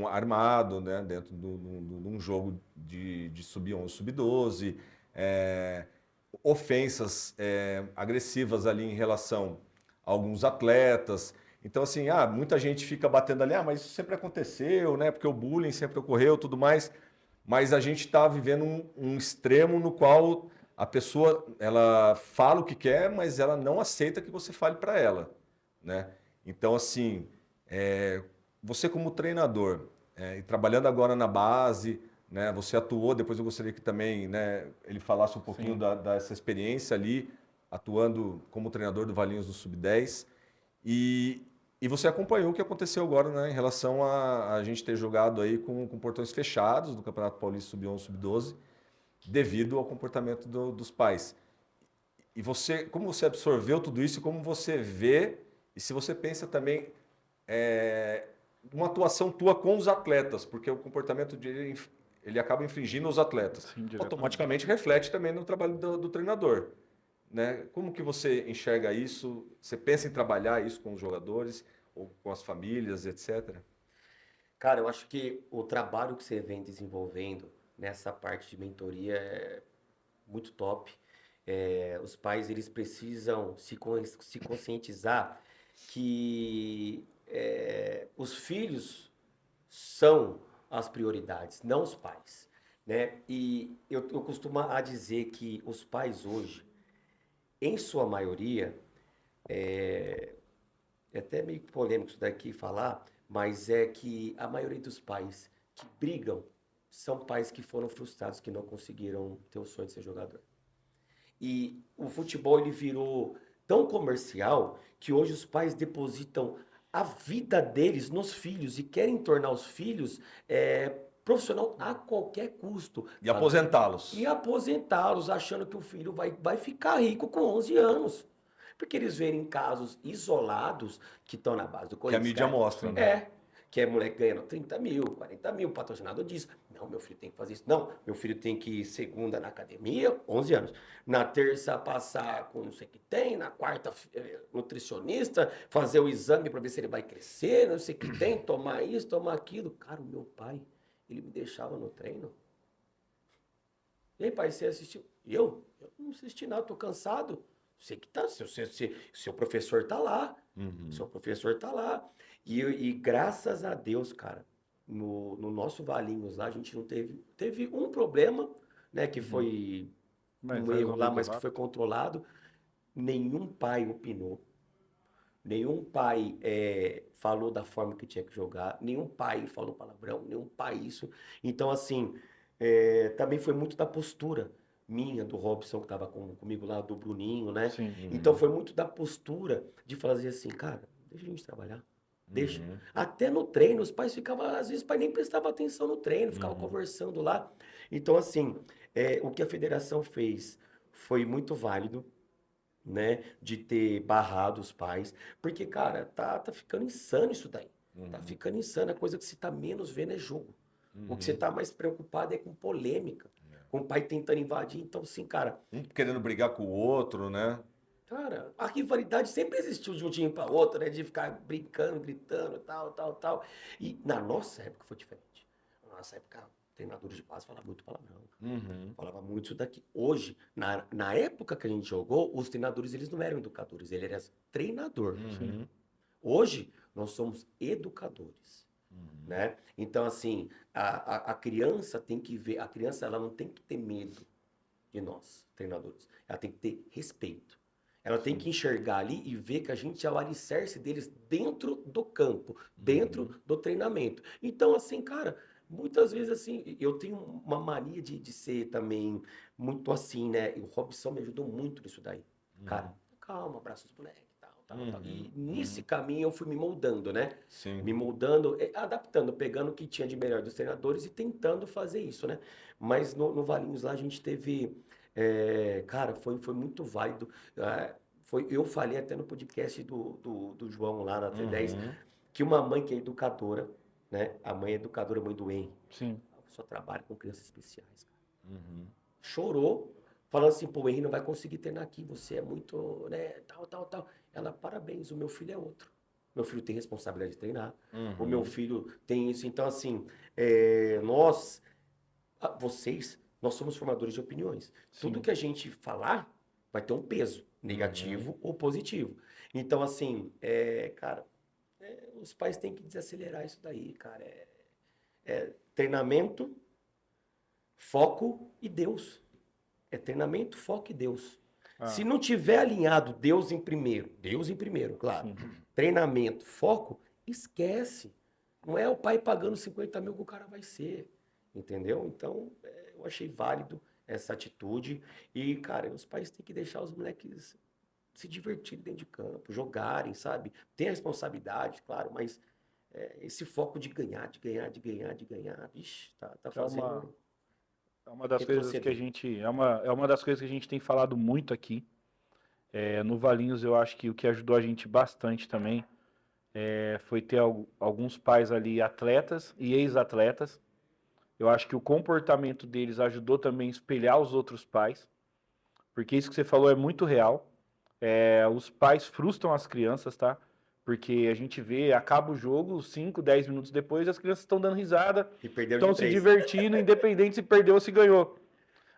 armado, né, dentro de um jogo de sub-11, sub-12, ofensas agressivas ali em relação a alguns atletas. Então, assim, muita gente fica batendo ali, mas isso sempre aconteceu, né? Porque o bullying sempre ocorreu, tudo mais. Mas a gente está vivendo um extremo no qual a pessoa, ela fala o que quer, mas ela não aceita que você fale para ela, né? Então, assim, você como treinador, e trabalhando agora na base, né? Você atuou, depois eu gostaria que também, né, ele falasse um pouquinho dessa experiência ali, atuando como treinador do Valinhos do Sub-10. E você acompanhou o que aconteceu agora, né, em relação a gente ter jogado aí com portões fechados do Campeonato Paulista Sub-11, Sub-12, devido ao comportamento dos pais. E você, como você absorveu tudo isso, como você vê, e se você pensa também uma atuação tua com os atletas, porque o comportamento dele ele acaba infringindo os atletas. Sim, diretamente. Automaticamente reflete também no trabalho do treinador, né? Como que você enxerga isso? Você pensa em trabalhar isso com os jogadores ou com as famílias, etc? Cara, eu acho que o trabalho que você vem desenvolvendo nessa parte de mentoria é muito top. Os pais, eles precisam se conscientizar que os filhos são as prioridades, não os pais, né? E eu costumo a dizer que os pais hoje, em sua maioria, é até meio polêmico isso daqui falar, mas é que a maioria dos pais que brigam são pais que foram frustrados, que não conseguiram ter o sonho de ser jogador. E o futebol ele virou tão comercial que hoje os pais depositam a vida deles nos filhos e querem tornar os filhos profissional a qualquer custo. E aposentá-los. E aposentá-los achando que o filho vai ficar rico com 11 anos. Porque eles verem casos isolados que estão na base do Que a Corinthians. mídia mostra, né? Que é moleque ganhando 30 mil, 40 mil, patrocinado disso. Não, meu filho tem que fazer isso. Não, meu filho tem que ir segunda na academia, 11 anos. Na terça passar com não sei o que tem, na quarta nutricionista, fazer o exame para ver se ele vai crescer, não sei o que tem, tomar isso, tomar aquilo. Cara, o meu pai, ele me deixava no treino. E aí, pai, você assistiu? Eu não assisti nada, tô cansado. Você que tá, seu professor tá lá. Seu professor tá lá. E graças a Deus, cara, no nosso Valinhos lá, a gente não teve um problema, né, que foi um erro lá, mas que foi controlado. Nenhum pai opinou. Nenhum pai falou da forma que tinha que jogar. Nenhum pai falou palavrão. Nenhum pai isso. Então, assim, também foi muito da postura minha, do Robson, que estava comigo lá, do Bruninho, né? Sim. Então foi muito da postura de fazer assim, cara, deixa a gente trabalhar. Deixa. Até no treino, os pais ficavam, às vezes o pai nem prestava atenção no treino, ficava conversando lá. Então, assim, o que a federação fez foi muito válido, né? De ter barrado os pais. Porque, cara, tá ficando insano isso daí. Tá ficando insano. A coisa que você tá menos vendo é jogo. O que você tá mais preocupado é com polêmica. Com o pai tentando invadir. Então, assim, cara, Um querendo brigar com o outro, né? cara, a rivalidade sempre existiu de um time para outro, né? De ficar brincando, gritando, tal. E na nossa época foi diferente. Na nossa época, treinadores de base falavam muito palavrão. Falava muito isso daqui. Hoje, na época que a gente jogou, os treinadores, eles não eram educadores, eles eram treinador. Hoje, nós somos educadores. Né? Então, assim, a criança tem que ver, a criança ela não tem que ter medo de nós, treinadores. Ela tem que ter respeito. Ela tem que enxergar ali e ver que a gente é o alicerce deles dentro do campo, dentro do treinamento. Então, assim, cara, muitas vezes, assim, eu tenho uma mania de ser também muito assim, né? E o Robson me ajudou muito nisso daí. Cara, calma, abraça os moleques. E nesse caminho eu fui me moldando, né? Sim. Me moldando, adaptando, pegando o que tinha de melhor dos treinadores e tentando fazer isso, né? Mas no Valinhos lá a gente teve, cara, foi muito válido. Eu falei até no podcast do João lá na T10, que uma mãe que é educadora, né? A mãe é educadora, mãe do Henry. Sim. Ela só trabalha com crianças especiais, cara. Chorou, falando assim, pô, o Henry não vai conseguir treinar aqui, você é muito, né, tal. Ela, parabéns, o meu filho é outro. Meu filho tem responsabilidade de treinar. O meu filho tem isso. Então, assim, nós somos formadores de opiniões. Tudo que a gente falar vai ter um peso, negativo ou positivo. Então, assim, cara, os pais têm que desacelerar isso daí, cara. Treinamento, foco e Deus. É treinamento, foco e Deus. Se não tiver alinhado Deus em primeiro, claro. Treinamento, foco, esquece. Não é o pai pagando 50 mil que o cara vai ser. Entendeu? Então, eu achei válido essa atitude. E, cara, os pais têm que deixar os moleques se divertirem dentro de campo, jogarem, sabe? Tem a responsabilidade, claro, mas esse foco de ganhar, vixe, tá fazendo... É uma das coisas que a gente é uma das coisas que a gente tem falado muito aqui. No Valinhos, eu acho que o que ajudou a gente bastante também foi ter alguns pais ali, atletas e ex-atletas. Eu acho que o comportamento deles ajudou também a espelhar os outros pais, porque isso que você falou é muito real. Os pais frustram as crianças, tá? Porque a gente vê, acaba o jogo, 5, 10 minutos depois, as crianças estão dando risada, E perdeu de estão se 3. divertindo, independente se perdeu ou se ganhou.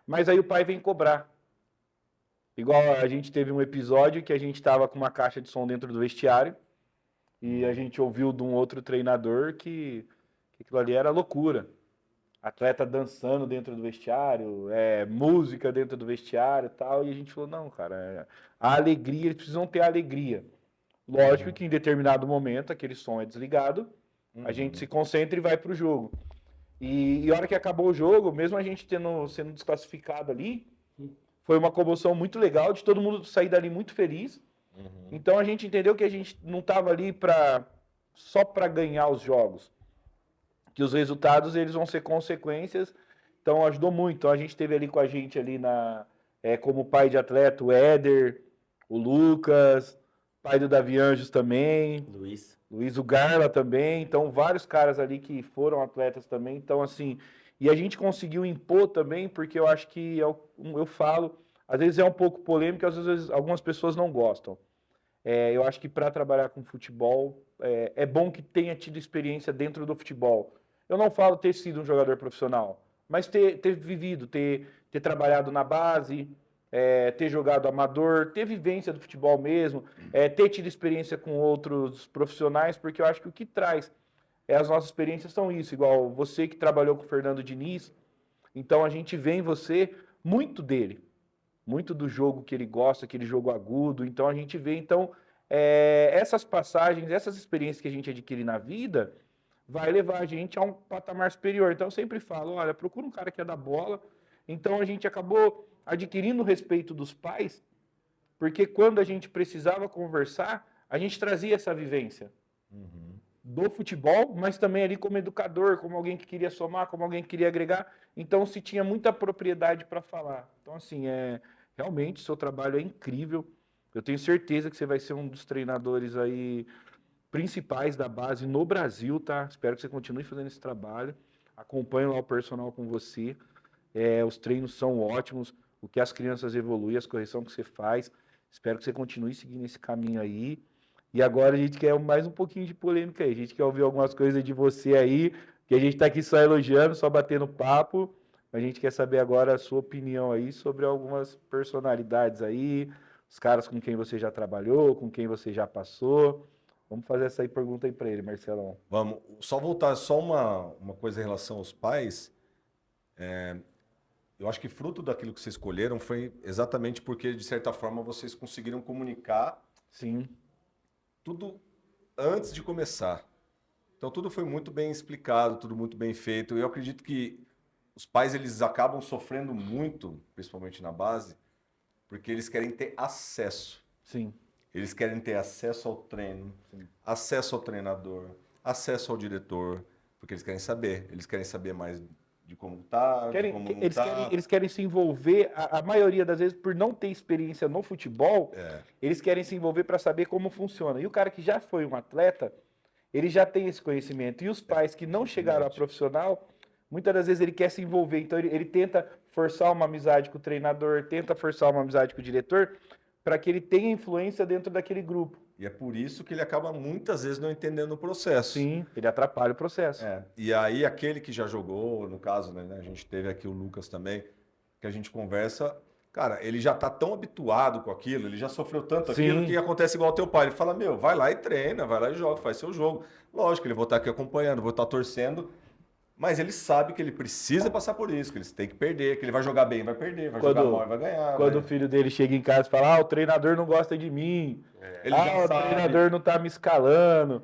Mas aí o pai vem cobrar. Igual a gente teve um episódio que a gente estava com uma caixa de som dentro do vestiário e a gente ouviu de um outro treinador que aquilo ali era loucura. Atleta dançando dentro do vestiário, música dentro do vestiário e tal. E a gente falou, não, cara, a alegria, eles precisam ter alegria. Lógico que em determinado momento aquele som é desligado, a gente se concentra e vai pro jogo. E a hora que acabou o jogo, mesmo a gente sendo desclassificado ali, foi uma comoção muito legal, de todo mundo sair dali muito feliz. Então a gente entendeu que a gente não estava ali só para ganhar os jogos, que os resultados eles vão ser consequências. Então ajudou muito. Então a gente teve ali com a gente ali como pai de atleta o Éder, o Lucas, pai do Davi Anjos também, Luiz o Garla também. Então vários caras ali que foram atletas também. Então assim, e a gente conseguiu impor também, porque eu acho que eu falo, às vezes é um pouco polêmico, às vezes algumas pessoas não gostam. Eu acho que para trabalhar com futebol, é bom que tenha tido experiência dentro do futebol. Eu não falo ter sido um jogador profissional, mas ter vivido, ter trabalhado na base, ter jogado amador, ter vivência do futebol mesmo, ter tido experiência com outros profissionais, porque eu acho que o que traz as nossas experiências são isso, igual você que trabalhou com o Fernando Diniz, então a gente vê em você muito dele, muito do jogo que ele gosta, aquele jogo agudo, então a gente vê, essas passagens, essas experiências que a gente adquire na vida, vai levar a gente a um patamar superior. Então eu sempre falo, olha, procura um cara que é da bola. Então a gente acabou adquirindo o respeito dos pais, porque quando a gente precisava conversar, a gente trazia essa vivência do futebol, mas também ali como educador, como alguém que queria somar, como alguém que queria agregar. Então se tinha muita propriedade para falar. Então assim, realmente seu trabalho é incrível. Eu tenho certeza que você vai ser um dos treinadores aí principais da base no Brasil, tá? Espero que você continue fazendo esse trabalho. Acompanho lá o personal com você. Os treinos são ótimos. O que as crianças evoluem, as correções que você faz. Espero que você continue seguindo esse caminho aí. E agora a gente quer mais um pouquinho de polêmica aí. A gente quer ouvir algumas coisas de você aí, que a gente tá aqui só elogiando, só batendo papo. A gente quer saber agora a sua opinião aí sobre algumas personalidades aí, os caras com quem você já trabalhou, com quem você já passou. Vamos fazer essa pergunta aí para ele, Marcelão. Vamos. Só voltar, só uma coisa em relação aos pais. Eu acho que fruto daquilo que vocês escolheram foi exatamente porque, de certa forma, vocês conseguiram comunicar Sim. tudo antes de começar. Então, tudo foi muito bem explicado, tudo muito bem feito. Eu acredito que os pais eles acabam sofrendo muito, principalmente na base, porque eles querem ter acesso. Sim. Eles querem ter acesso ao treino, acesso ao treinador, acesso ao diretor, porque eles querem saber mais de como tá, de como não tá. Eles querem se envolver, a maioria das vezes, por não ter experiência no futebol, eles querem se envolver para saber como funciona. E o cara que já foi um atleta, ele já tem esse conhecimento. E os pais que não chegaram a profissional, muitas das vezes ele quer se envolver. Então ele tenta forçar uma amizade com o treinador, tenta forçar uma amizade com o diretor, para que ele tenha influência dentro daquele grupo. E é por isso que ele acaba muitas vezes não entendendo o processo. Sim, ele atrapalha o processo. E aí aquele que já jogou, no caso, né, a gente teve aqui o Lucas também, que a gente conversa, cara, ele já tá tão habituado com aquilo, ele já sofreu tanto aquilo que acontece igual ao teu pai. Ele fala, meu, vai lá e treina, vai lá e joga, faz seu jogo. Lógico, ele vou estar aqui acompanhando, vou estar torcendo, mas ele sabe que ele precisa passar por isso, que ele tem que perder, que ele vai jogar bem, vai perder, vai jogar mal, vai ganhar. Quando o filho dele chega em casa e fala, o treinador não gosta de mim, o treinador não tá me escalando,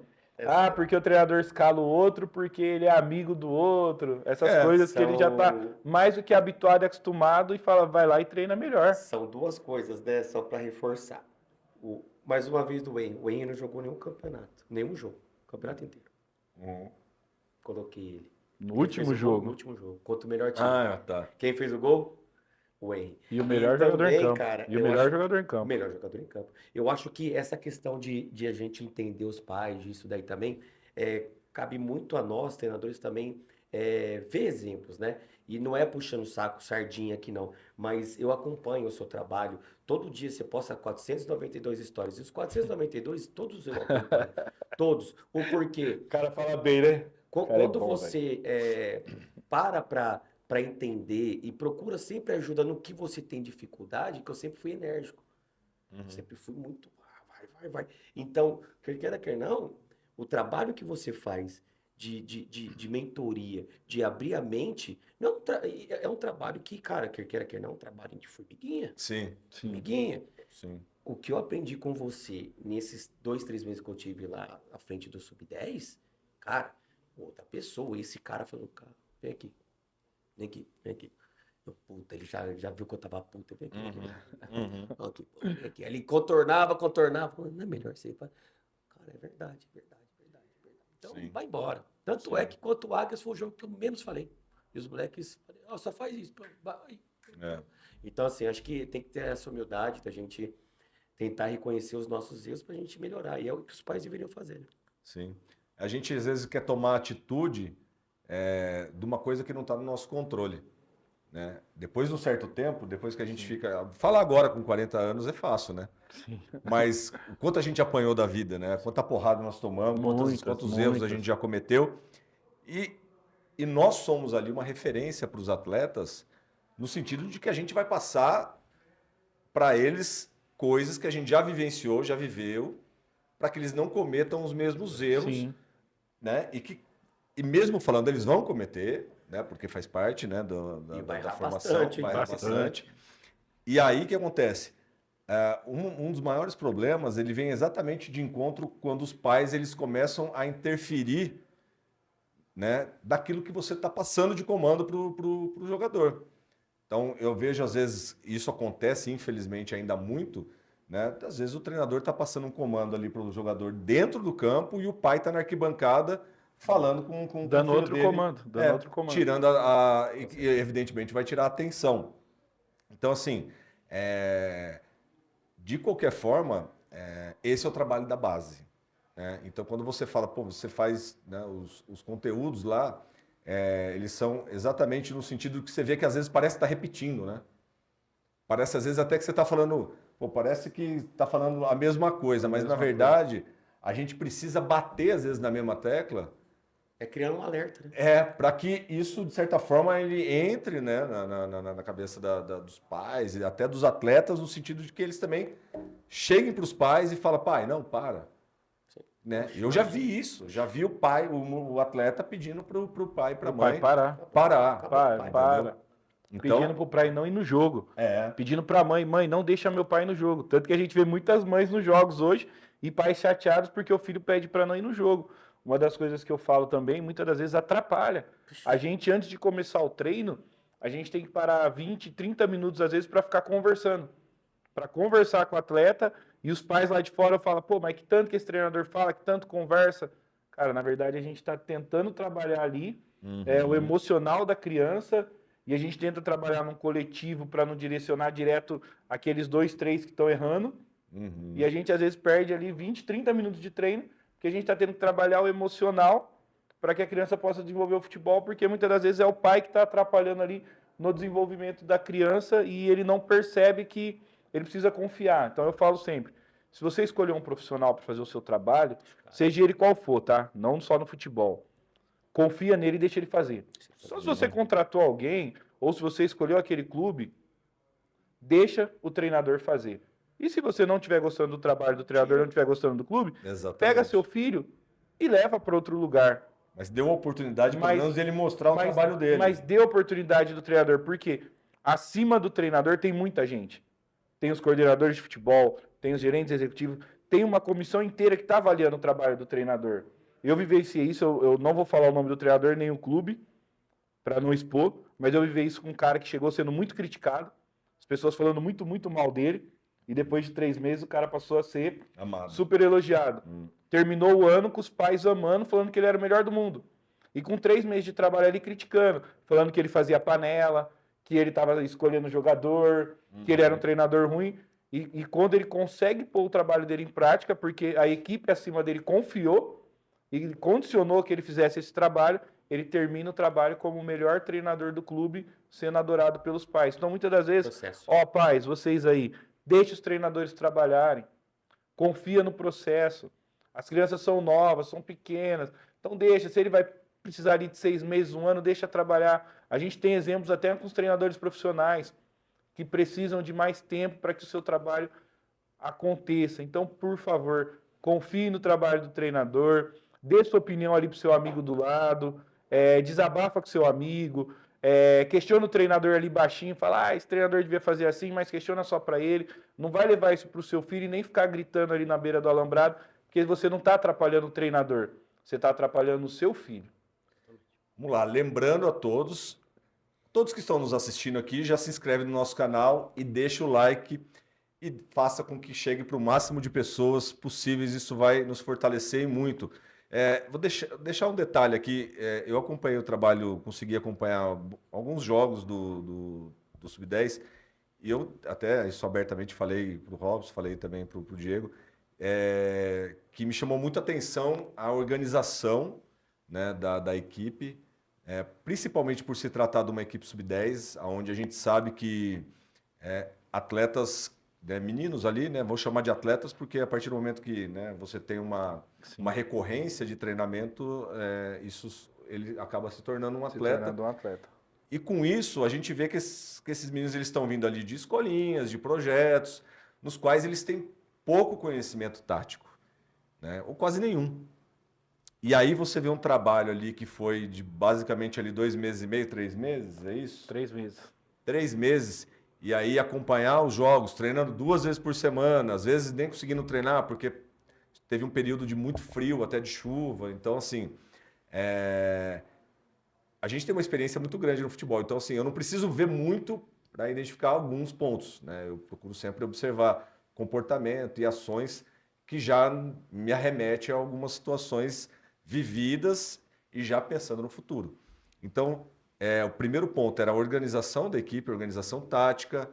porque o treinador escala o outro porque ele é amigo do outro, essas coisas que ele já tá mais do que habituado e acostumado e fala, vai lá e treina melhor. São duas coisas, né, só para reforçar. Mais uma vez do Wayne, o Wayne não jogou nenhum campeonato, nenhum jogo, campeonato inteiro. Coloquei ele. No último jogo. No último jogo. Contra o melhor time. Tá. Quem fez o gol? O Wayne. E o melhor jogador em campo. Cara, e o melhor jogador em campo. O melhor jogador em campo. Eu acho que essa questão de a gente entender os pais, disso daí também, cabe muito a nós, treinadores também, ver exemplos, né? E não é puxando saco, sardinha aqui não, mas eu acompanho o seu trabalho. Todo dia você posta 492 stories. E os 492, todos eu acompanho. Todos. O porquê? O cara fala bem, né? Cara é Quando bom, velho. você para entender e procura sempre ajuda no que você tem dificuldade, que eu sempre fui enérgico. Sempre fui muito. Vai. Então, quer queira, quer não, o trabalho que você faz de mentoria, de abrir a mente, não, é um trabalho que, cara, quer queira, quer não, é um trabalho de formiguinha. Sim, Sim, Formiguinha. sim. O que eu aprendi com você nesses 2, 3 meses que eu tive lá à frente do Sub-10, cara, outra pessoa, esse cara falou, cara, vem aqui, vem aqui. Eu, puta, ele já viu que eu tava puta, vem aqui, aqui, pô, vem aqui. Aí ele contornava, falou, não é melhor você ir pra... Cara, é verdade. Então, Sim. vai embora. Tanto Sim. é que contra o Águias foi o jogo que eu menos falei. E os moleques, falei, ó, só faz isso, pô, vai. É. Então, assim, acho que tem que ter essa humildade da gente tentar reconhecer os nossos erros pra gente melhorar. E é o que os pais deveriam fazer, né? Sim. A gente às vezes quer tomar atitude de uma coisa que não está no nosso controle, né? Depois de um certo tempo, depois que a gente fica... Falar agora com 40 anos é fácil, né? Sim. Mas o quanto a gente apanhou da vida, né? Quanta porrada nós tomamos, quantos erros a gente já cometeu. E nós somos ali uma referência para os atletas no sentido de que a gente vai passar para eles coisas que a gente já vivenciou, já viveu, para que eles não cometam os mesmos erros, Sim. né? E mesmo falando, eles vão cometer, né? Porque faz parte, né? E vai da errar formação, bastante, vai hein? errar bastante. E aí o que acontece? Um dos maiores problemas, ele vem exatamente de encontro quando os pais eles começam a interferir, né? Daquilo que você está passando de comando pro jogador. Então, eu vejo, às vezes, isso acontece, infelizmente, ainda muito, né? Às vezes o treinador está passando um comando ali para o jogador dentro do campo e o pai está na arquibancada falando com o Dando filho outro dele. comando, dando outro comando. Tirando e, evidentemente, vai tirar a atenção. Então, assim, de qualquer forma, esse é o trabalho da base, né? Então, quando você fala, pô, você faz, né, os conteúdos lá, eles são exatamente no sentido que você vê que às vezes parece estar repetindo, né? Parece às vezes até que você está falando, pô, parece que está falando a mesma coisa, mas na verdade a gente precisa bater às vezes na mesma tecla. É criando um alerta, né? Para que isso, de certa forma, ele entre, né, na cabeça dos pais e até dos atletas, no sentido de que eles também cheguem para os pais e falem, pai, não, para. Né? Eu já vi isso, já vi o pai, o atleta pedindo para o pai e para a mãe parar. Para. Então, Pedindo pro pai não ir no jogo. É. Pedindo pra mãe, não deixa meu pai no jogo. Tanto que a gente vê muitas mães nos jogos hoje e pais chateados porque o filho pede pra não ir no jogo. Uma das coisas que eu falo também, muitas das vezes atrapalha. A gente, antes de começar o treino, a gente tem que parar 20, 30 minutos às vezes para ficar conversando. Para conversar com o atleta e os pais lá de fora falam, pô, mas que tanto que esse treinador fala, que tanto conversa. Cara, na verdade a gente está tentando trabalhar ali o emocional da criança e a gente tenta trabalhar num coletivo para não direcionar direto aqueles 2, 3 que estão errando. E a gente às vezes perde ali 20, 30 minutos de treino porque a gente está tendo que trabalhar o emocional para que a criança possa desenvolver o futebol, porque muitas das vezes é o pai que está atrapalhando ali no desenvolvimento da criança e ele não percebe que ele precisa confiar. Então eu falo sempre, se você escolher um profissional para fazer o seu trabalho, seja ele qual for, tá? Não só no futebol. Confia nele e deixa ele fazer. Só se você contratou alguém ou se você escolheu aquele clube, deixa o treinador fazer. E se você não estiver gostando do trabalho do treinador, não estiver gostando do clube, pega seu filho e leva para outro lugar. Mas deu a oportunidade, pelo menos, dele mostrar o trabalho dele. Mas dê oportunidade do treinador, porque acima do treinador tem muita gente. Tem os coordenadores de futebol, tem os gerentes executivos, tem uma comissão inteira que está avaliando o trabalho do treinador. Eu vivenciei isso, eu não vou falar o nome do treinador nem o clube, para não expor, mas eu vivenciei isso com um cara que chegou sendo muito criticado, as pessoas falando muito, muito mal dele, e depois de 3 meses o cara passou a ser amado, super elogiado. Terminou o ano com os pais amando, falando que ele era o melhor do mundo. E com 3 meses de trabalho ali criticando, falando que ele fazia panela, que ele estava escolhendo jogador, que ele era um treinador ruim. E quando ele consegue pôr o trabalho dele em prática, porque a equipe acima dele confiou e condicionou que ele fizesse esse trabalho, ele termina o trabalho como o melhor treinador do clube, sendo adorado pelos pais. Então, muitas das vezes, Processo. ó, pais, vocês aí, deixe os treinadores trabalharem, confia no processo. As crianças são novas, são pequenas, então deixa, se ele vai precisar ali de 6 meses, 1 ano, deixa trabalhar. A gente tem exemplos até com os treinadores profissionais que precisam de mais tempo para que o seu trabalho aconteça. Então, por favor, confie no trabalho do treinador, dê sua opinião ali para o seu amigo do lado, desabafa com seu amigo, questiona o treinador ali baixinho, fala, esse treinador devia fazer assim, mas questiona só para ele. Não vai levar isso para o seu filho e nem ficar gritando ali na beira do alambrado, porque você não está atrapalhando o treinador, você está atrapalhando o seu filho. Vamos lá, lembrando a todos que estão nos assistindo aqui, já se inscreve no nosso canal e deixa o like e faça com que chegue para o máximo de pessoas possíveis. Isso vai nos fortalecer muito. Vou deixar um detalhe aqui. Eu acompanhei o trabalho, consegui acompanhar alguns jogos do Sub-10 e eu até isso abertamente falei para o Robson, falei também para o Diego, que me chamou muita atenção a organização, né, da equipe. Principalmente por se tratar de uma equipe sub-10, onde a gente sabe que atletas, né, meninos ali, né, vou chamar de atletas porque a partir do momento que, né, você tem uma recorrência de treinamento, ele acaba se tornando um atleta. E com isso, a gente vê que esses meninos eles estão vindo ali de escolinhas, de projetos, nos quais eles têm pouco conhecimento tático, né, ou quase nenhum. E aí você vê um trabalho ali que foi de basicamente ali 2 meses e meio, 3 meses, é isso? 3 meses. 3 meses. E aí acompanhar os jogos, treinando 2 vezes por semana, às vezes nem conseguindo treinar, porque teve um período de muito frio, até de chuva. Então, assim, a gente tem uma experiência muito grande no futebol. Então, assim, eu não preciso ver muito para identificar alguns pontos, né? Eu procuro sempre observar comportamento e ações que já me arremete a algumas situações vividas e já pensando no futuro. Então, o primeiro ponto era a organização da equipe, a organização tática.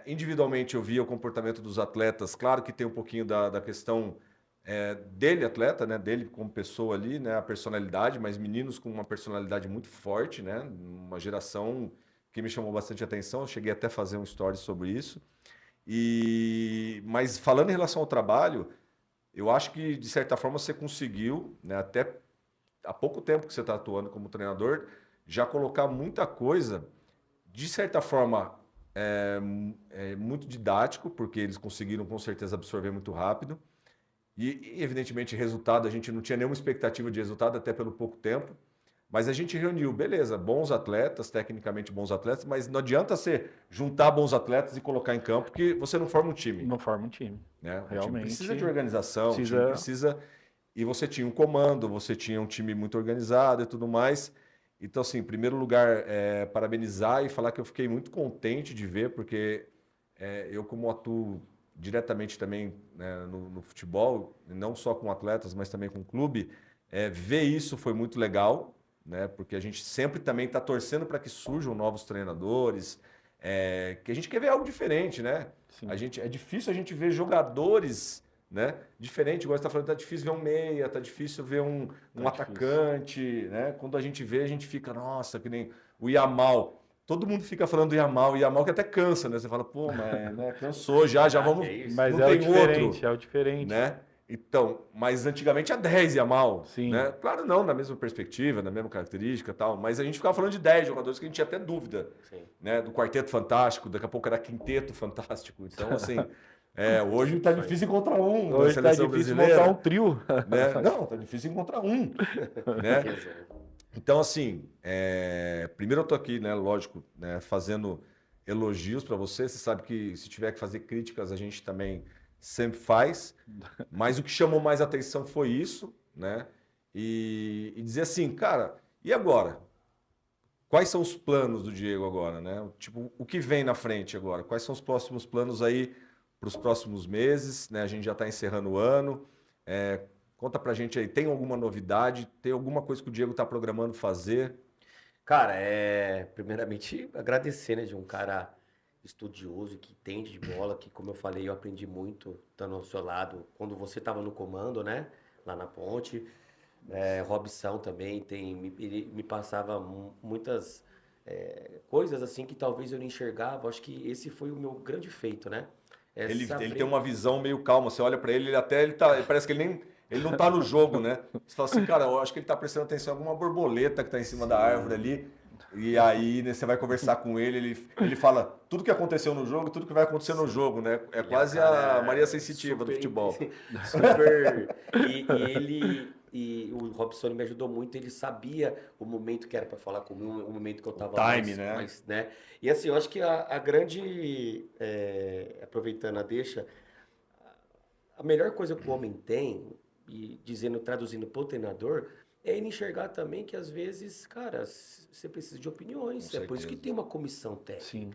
Individualmente eu via o comportamento dos atletas, claro que tem um pouquinho da questão dele, atleta, né, dele como pessoa ali, né, a personalidade, mas meninos com uma personalidade muito forte, né, uma geração que me chamou bastante atenção, eu cheguei até a fazer um story sobre isso. Mas falando em relação ao trabalho, eu acho que, de certa forma, você conseguiu, né, até há pouco tempo que você está atuando como treinador, já colocar muita coisa, de certa forma, muito didático, porque eles conseguiram, com certeza, absorver muito rápido. E, evidentemente, resultado, a gente não tinha nenhuma expectativa de resultado, até pelo pouco tempo. Mas a gente reuniu, beleza, bons atletas, tecnicamente bons atletas, mas não adianta você juntar bons atletas e colocar em campo, porque você não forma um time. Não forma um time. Né? Realmente. O time precisa de organização, o time precisa... E você tinha um comando, você tinha um time muito organizado e tudo mais. Então, assim, em primeiro lugar, parabenizar e falar que eu fiquei muito contente de ver, porque eu, como atuo diretamente também, né, no futebol, não só com atletas, mas também com clube, ver isso foi muito legal, né? Porque a gente sempre também está torcendo para que surjam novos treinadores, que a gente quer ver algo diferente, né? É difícil a gente ver jogadores, né, diferente, igual você está falando, tá difícil ver um meia, tá difícil ver um atacante, né? Quando a gente vê, a gente fica, nossa, que nem o Yamal. Todo mundo fica falando do Yamal que até cansa, né? Você fala, pô, mas né, cansou já vamos... Mas não tem outro, é o diferente. Né? Então, mas antigamente a 10 Yamal, Sim. Né? Claro, não na mesma perspectiva, na mesma característica e tal, mas a gente ficava falando de 10 jogadores que a gente tinha até dúvida, né? Do quarteto fantástico, daqui a pouco era quinteto fantástico. Então, assim, hoje tá difícil encontrar um na Hoje seleção tá difícil brasileira. montar um trio. Né? Não, tá difícil encontrar um, né? Então, assim, primeiro eu tô aqui, né, lógico, né, fazendo elogios para você. Você sabe que se tiver que fazer críticas, a gente também sempre faz. Mas o que chamou mais atenção foi isso, né? E dizer assim, cara, e agora? Quais são os planos do Diego agora, né? Tipo, o que vem na frente agora? Quais são os próximos planos aí para os próximos meses, né? A gente já está encerrando o ano. Conta pra gente aí, tem alguma novidade? Tem alguma coisa que o Diego está programando fazer? Cara, primeiramente agradecer, né, de um cara estudioso, que entende de bola, que, como eu falei, eu aprendi muito estando ao seu lado, quando você estava no comando, né, lá na Ponte. Robson também ele me passava muitas coisas assim que talvez eu não enxergava. Acho que esse foi o meu grande feito, né? Ele tem uma visão meio calma. Você olha para ele, ele parece que ele não tá no jogo, né? Você fala assim, cara, eu acho que ele tá prestando atenção em alguma borboleta que tá em cima da árvore ali. E aí, né, você vai conversar com ele fala tudo que aconteceu no jogo, tudo que vai acontecer no jogo, né? É Ele quase a Maria Sensitiva do futebol. Super. E o Robson me ajudou muito. Ele sabia o momento que era para falar comigo, o momento que eu tava time, né? né? E assim, eu acho que a grande. Aproveitando a deixa, a melhor coisa que o homem tem, e traduzindo pro treinador, é ele enxergar também que às vezes, cara, você precisa de opiniões. Com É por isso que certeza. tem uma comissão técnica. Sim.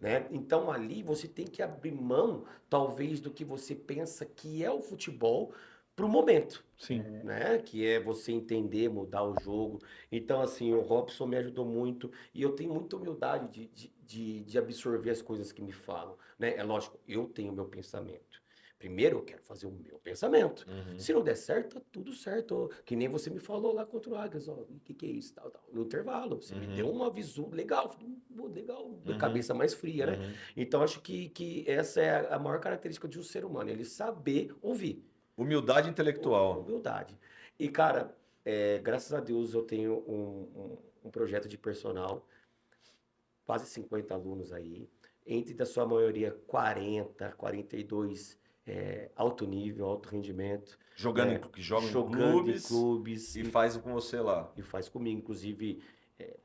Né? Então ali você tem que abrir mão, talvez, do que você pensa que é o futebol para o momento, Sim. né? Que é você entender, mudar o jogo. Então, assim, o Robson me ajudou muito e eu tenho muita humildade de absorver as coisas que me falam, né? É lógico, eu tenho o meu pensamento. Primeiro eu quero fazer o meu pensamento. Se não der certo, tá tudo certo. Que nem você me falou lá contra o Águias, ó, o que é isso, tal, tal. No intervalo, você me deu uma visão legal, legal, cabeça mais fria, né? Então acho que essa é a maior característica de um ser humano, ele saber ouvir. Humildade intelectual. Humildade. E, cara, graças a Deus eu tenho um projeto de personal, quase 50 alunos aí, entre da sua maioria 40, 42 alto nível, alto rendimento. Que jogam Jogando em em clubes. e faz com você lá. E faz comigo, inclusive,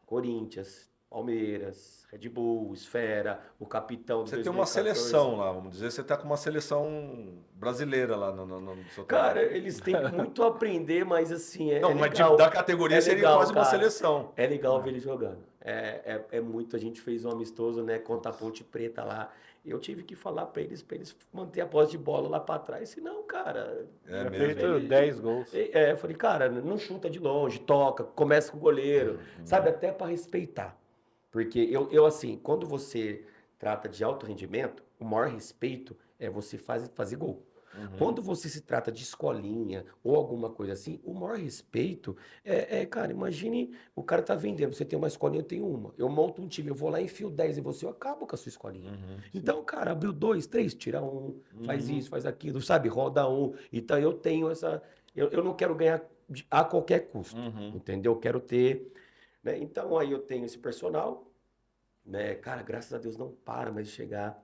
Corinthians, Palmeiras, Red Bull, Esfera, o capitão de Você tem uma 2014. seleção lá, vamos dizer, você tá com uma seleção brasileira lá no seu Cara, trabalho. eles têm muito a aprender, mas assim, Não, é mas legal. da categoria seria legal, quase uma cara. seleção. É legal ver eles jogando. É muito. A gente fez um amistoso, né, contra a Ponte Preta lá. Eu tive que falar pra eles manter a posse de bola lá pra trás, senão, cara. É Já mesmo. feito 10 gols. Eu falei, cara, não chuta de longe, toca, começa com o goleiro, sabe? Até pra respeitar. Porque eu assim, quando você trata de alto rendimento, o maior respeito é você fazer gol. Quando você se trata de escolinha ou alguma coisa assim, o maior respeito cara, imagine o cara tá vendendo, você tem uma escolinha, eu tenho uma. Eu monto um time, eu vou lá, enfio 10 em você, eu acabo com a sua escolinha. Então, cara, abriu 2, 3, tira um, faz isso, faz aquilo, sabe? Roda um. Então, eu tenho essa. Eu não quero ganhar a qualquer custo, entendeu? Eu quero ter. Né? Então, aí eu tenho esse personal, né? Cara, graças a Deus não para mais de chegar.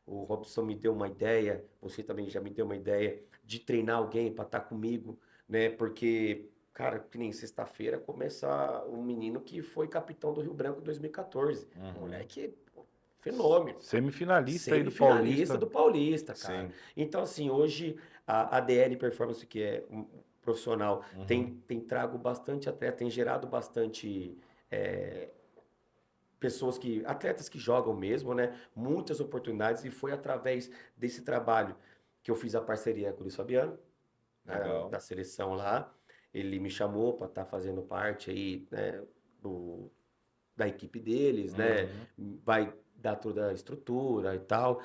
O Robson me deu uma ideia, você também já me deu uma ideia de treinar alguém para estar comigo, né? Porque, cara, que nem sexta-feira começa um menino que foi capitão do Rio Branco em 2014. Moleque, pô, fenômeno. Semifinalista aí do Semifinalista Paulista. do Paulista, cara. Sim. Então, assim, hoje a ADL Performance, que é um profissional, tem trago bastante atleta, tem gerado bastante atletas que jogam mesmo, né? Muitas oportunidades e foi através desse trabalho que eu fiz a parceria com o Luiz Fabiano, né, Legal. da seleção lá. Ele me chamou para estar fazendo parte aí, né, da equipe deles, né? Vai dar toda a estrutura e tal.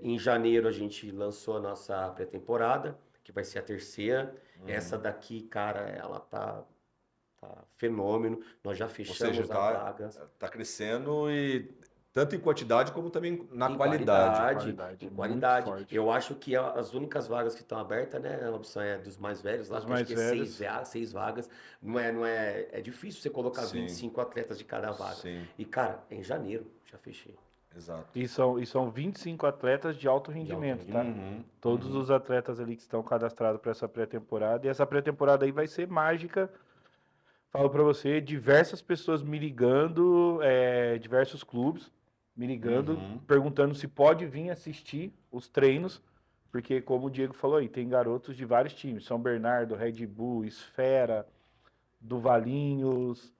Em janeiro a gente lançou a nossa pré-temporada, que vai ser a terceira. Essa daqui, cara, ela tá fenômeno. Nós já Ou fechamos seja, a vaga. tá crescendo e tanto em quantidade como também na Em qualidade. em Muito qualidade. forte. Eu acho que as únicas vagas que estão abertas, né, a opção é dos mais velhos lá, Dos que acho mais que é velhos. seis vagas. É difícil você colocar Sim. 25 atletas de cada vaga. Sim. E, cara, em janeiro já fechei. Exato. E são 25 atletas de alto rendimento, tá? Todos os atletas ali que estão cadastrados para essa pré-temporada. E essa pré-temporada aí vai ser mágica. Falo para você, diversas pessoas me ligando, diversos clubes me ligando, perguntando se pode vir assistir os treinos, porque como o Diego falou aí, tem garotos de vários times, São Bernardo, Red Bull, Esfera, do Valinhos,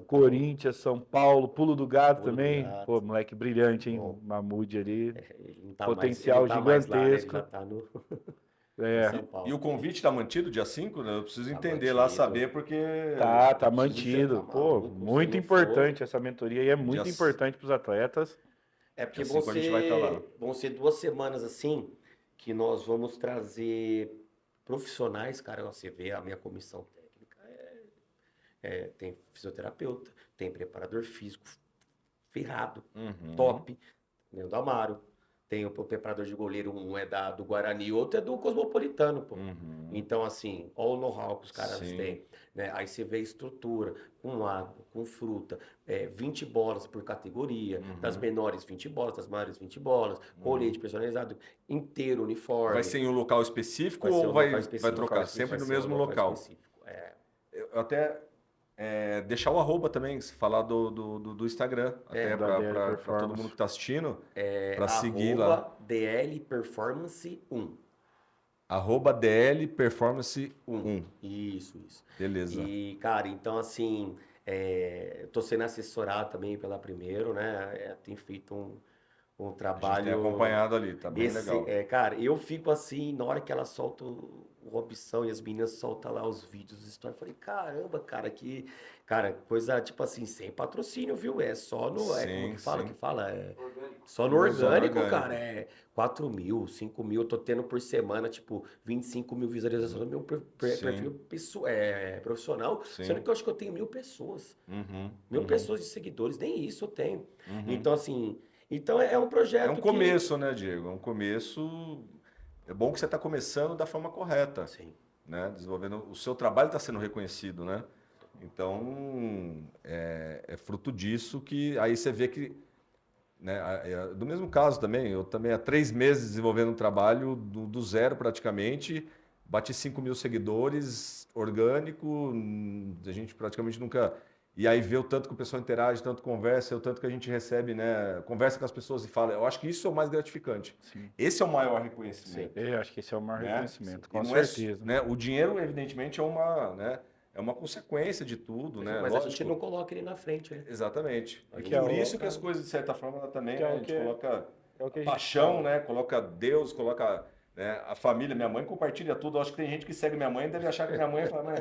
Corinthians, São Paulo, Pulo do Gato Pulo do também. Gato. Pô, moleque brilhante, hein? Bom. Mamude ali. Ele não tá Potencial mais, ele não tá mais lá, né? Ele gigantesco. já tá no É. São Paulo. E o convite está mantido dia 5? Né? Eu preciso Tá entender lá, mantido. saber, porque. Tá mantido. tá Pô, maluco, se muito não importante essa mentoria e é muito Dia- importante para os atletas. É porque Dia 5 a gente vai estar lá. vão ser 2 semanas assim que nós vamos trazer profissionais, cara. Você vê a minha comissão técnica. tem fisioterapeuta, tem preparador físico ferrado, Uhum. top, né, do Amaro. Tem o preparador de goleiro, um é do Guarani, outro é do Cosmopolitano, pô. Uhum. Então, assim, olha o know-how que os caras Sim. têm, né? Aí você vê a estrutura, com água, com fruta, 20 bolas por categoria, das menores 20 bolas, das maiores 20 bolas, colete personalizado, inteiro, uniforme. Vai ser em um local específico Vai ser ou um vai, local vai específico. trocar? Sempre Vai no ser um mesmo local. específico. Eu até deixar o arroba também, se falar do Instagram, até da DL para todo Performance. mundo que está assistindo, para seguir lá. Arroba DL Performance 1. Arroba DL Performance 1. Isso. Beleza. E, cara, então, assim, eu tô sendo assessorado também pela Primeiro, né? Tem feito um A gente trabalho. tem acompanhado ali, tá bem legal. Cara, eu fico assim, na hora que ela solta o Robson e as meninas soltam lá os vídeos, as histórias, eu falei, caramba, cara, cara, coisa tipo assim, sem patrocínio, viu? É só no, como Sim, que fala? sim. Que fala? Só no Só no orgânico, orgânico. cara, 4 mil, 5 mil, eu tô tendo por semana, tipo, 25 mil visualizações no meu perfil profissional, Sim. sendo que eu acho que eu tenho 1.000 pessoas. Uhum, 1.000 uhum. pessoas de seguidores, nem isso eu tenho. Uhum. Então, assim, é um projeto É um começo, né, Diego? É um começo. É bom que você está começando da forma correta, Sim. né? Desenvolvendo. O seu trabalho está sendo reconhecido, né? Então, é fruto disso que aí você vê que, né, do mesmo caso também, eu também há 3 meses desenvolvendo um trabalho do zero praticamente, bati 5 mil seguidores, orgânico, a gente praticamente nunca... E aí vê o tanto que o pessoal interage, tanto conversa, o tanto que a gente recebe, né? Conversa com as pessoas e fala. Eu acho que isso é o mais gratificante. Sim. Esse é o maior reconhecimento. Eu acho que esse é o maior Né? reconhecimento, E com não é, certeza. né? O dinheiro, evidentemente, é uma consequência de tudo, né? Mas a gente Lógico. não coloca ele na frente, né? Exatamente. A E gente por coloca- isso que as coisas, de certa forma, ela também, Que é né, o a gente que é- coloca É o que a a gente paixão, fala. né? Coloca Deus, coloca, né, a família. Minha mãe compartilha tudo. Eu acho que tem gente que segue minha mãe e deve achar que minha mãe fala, mãe,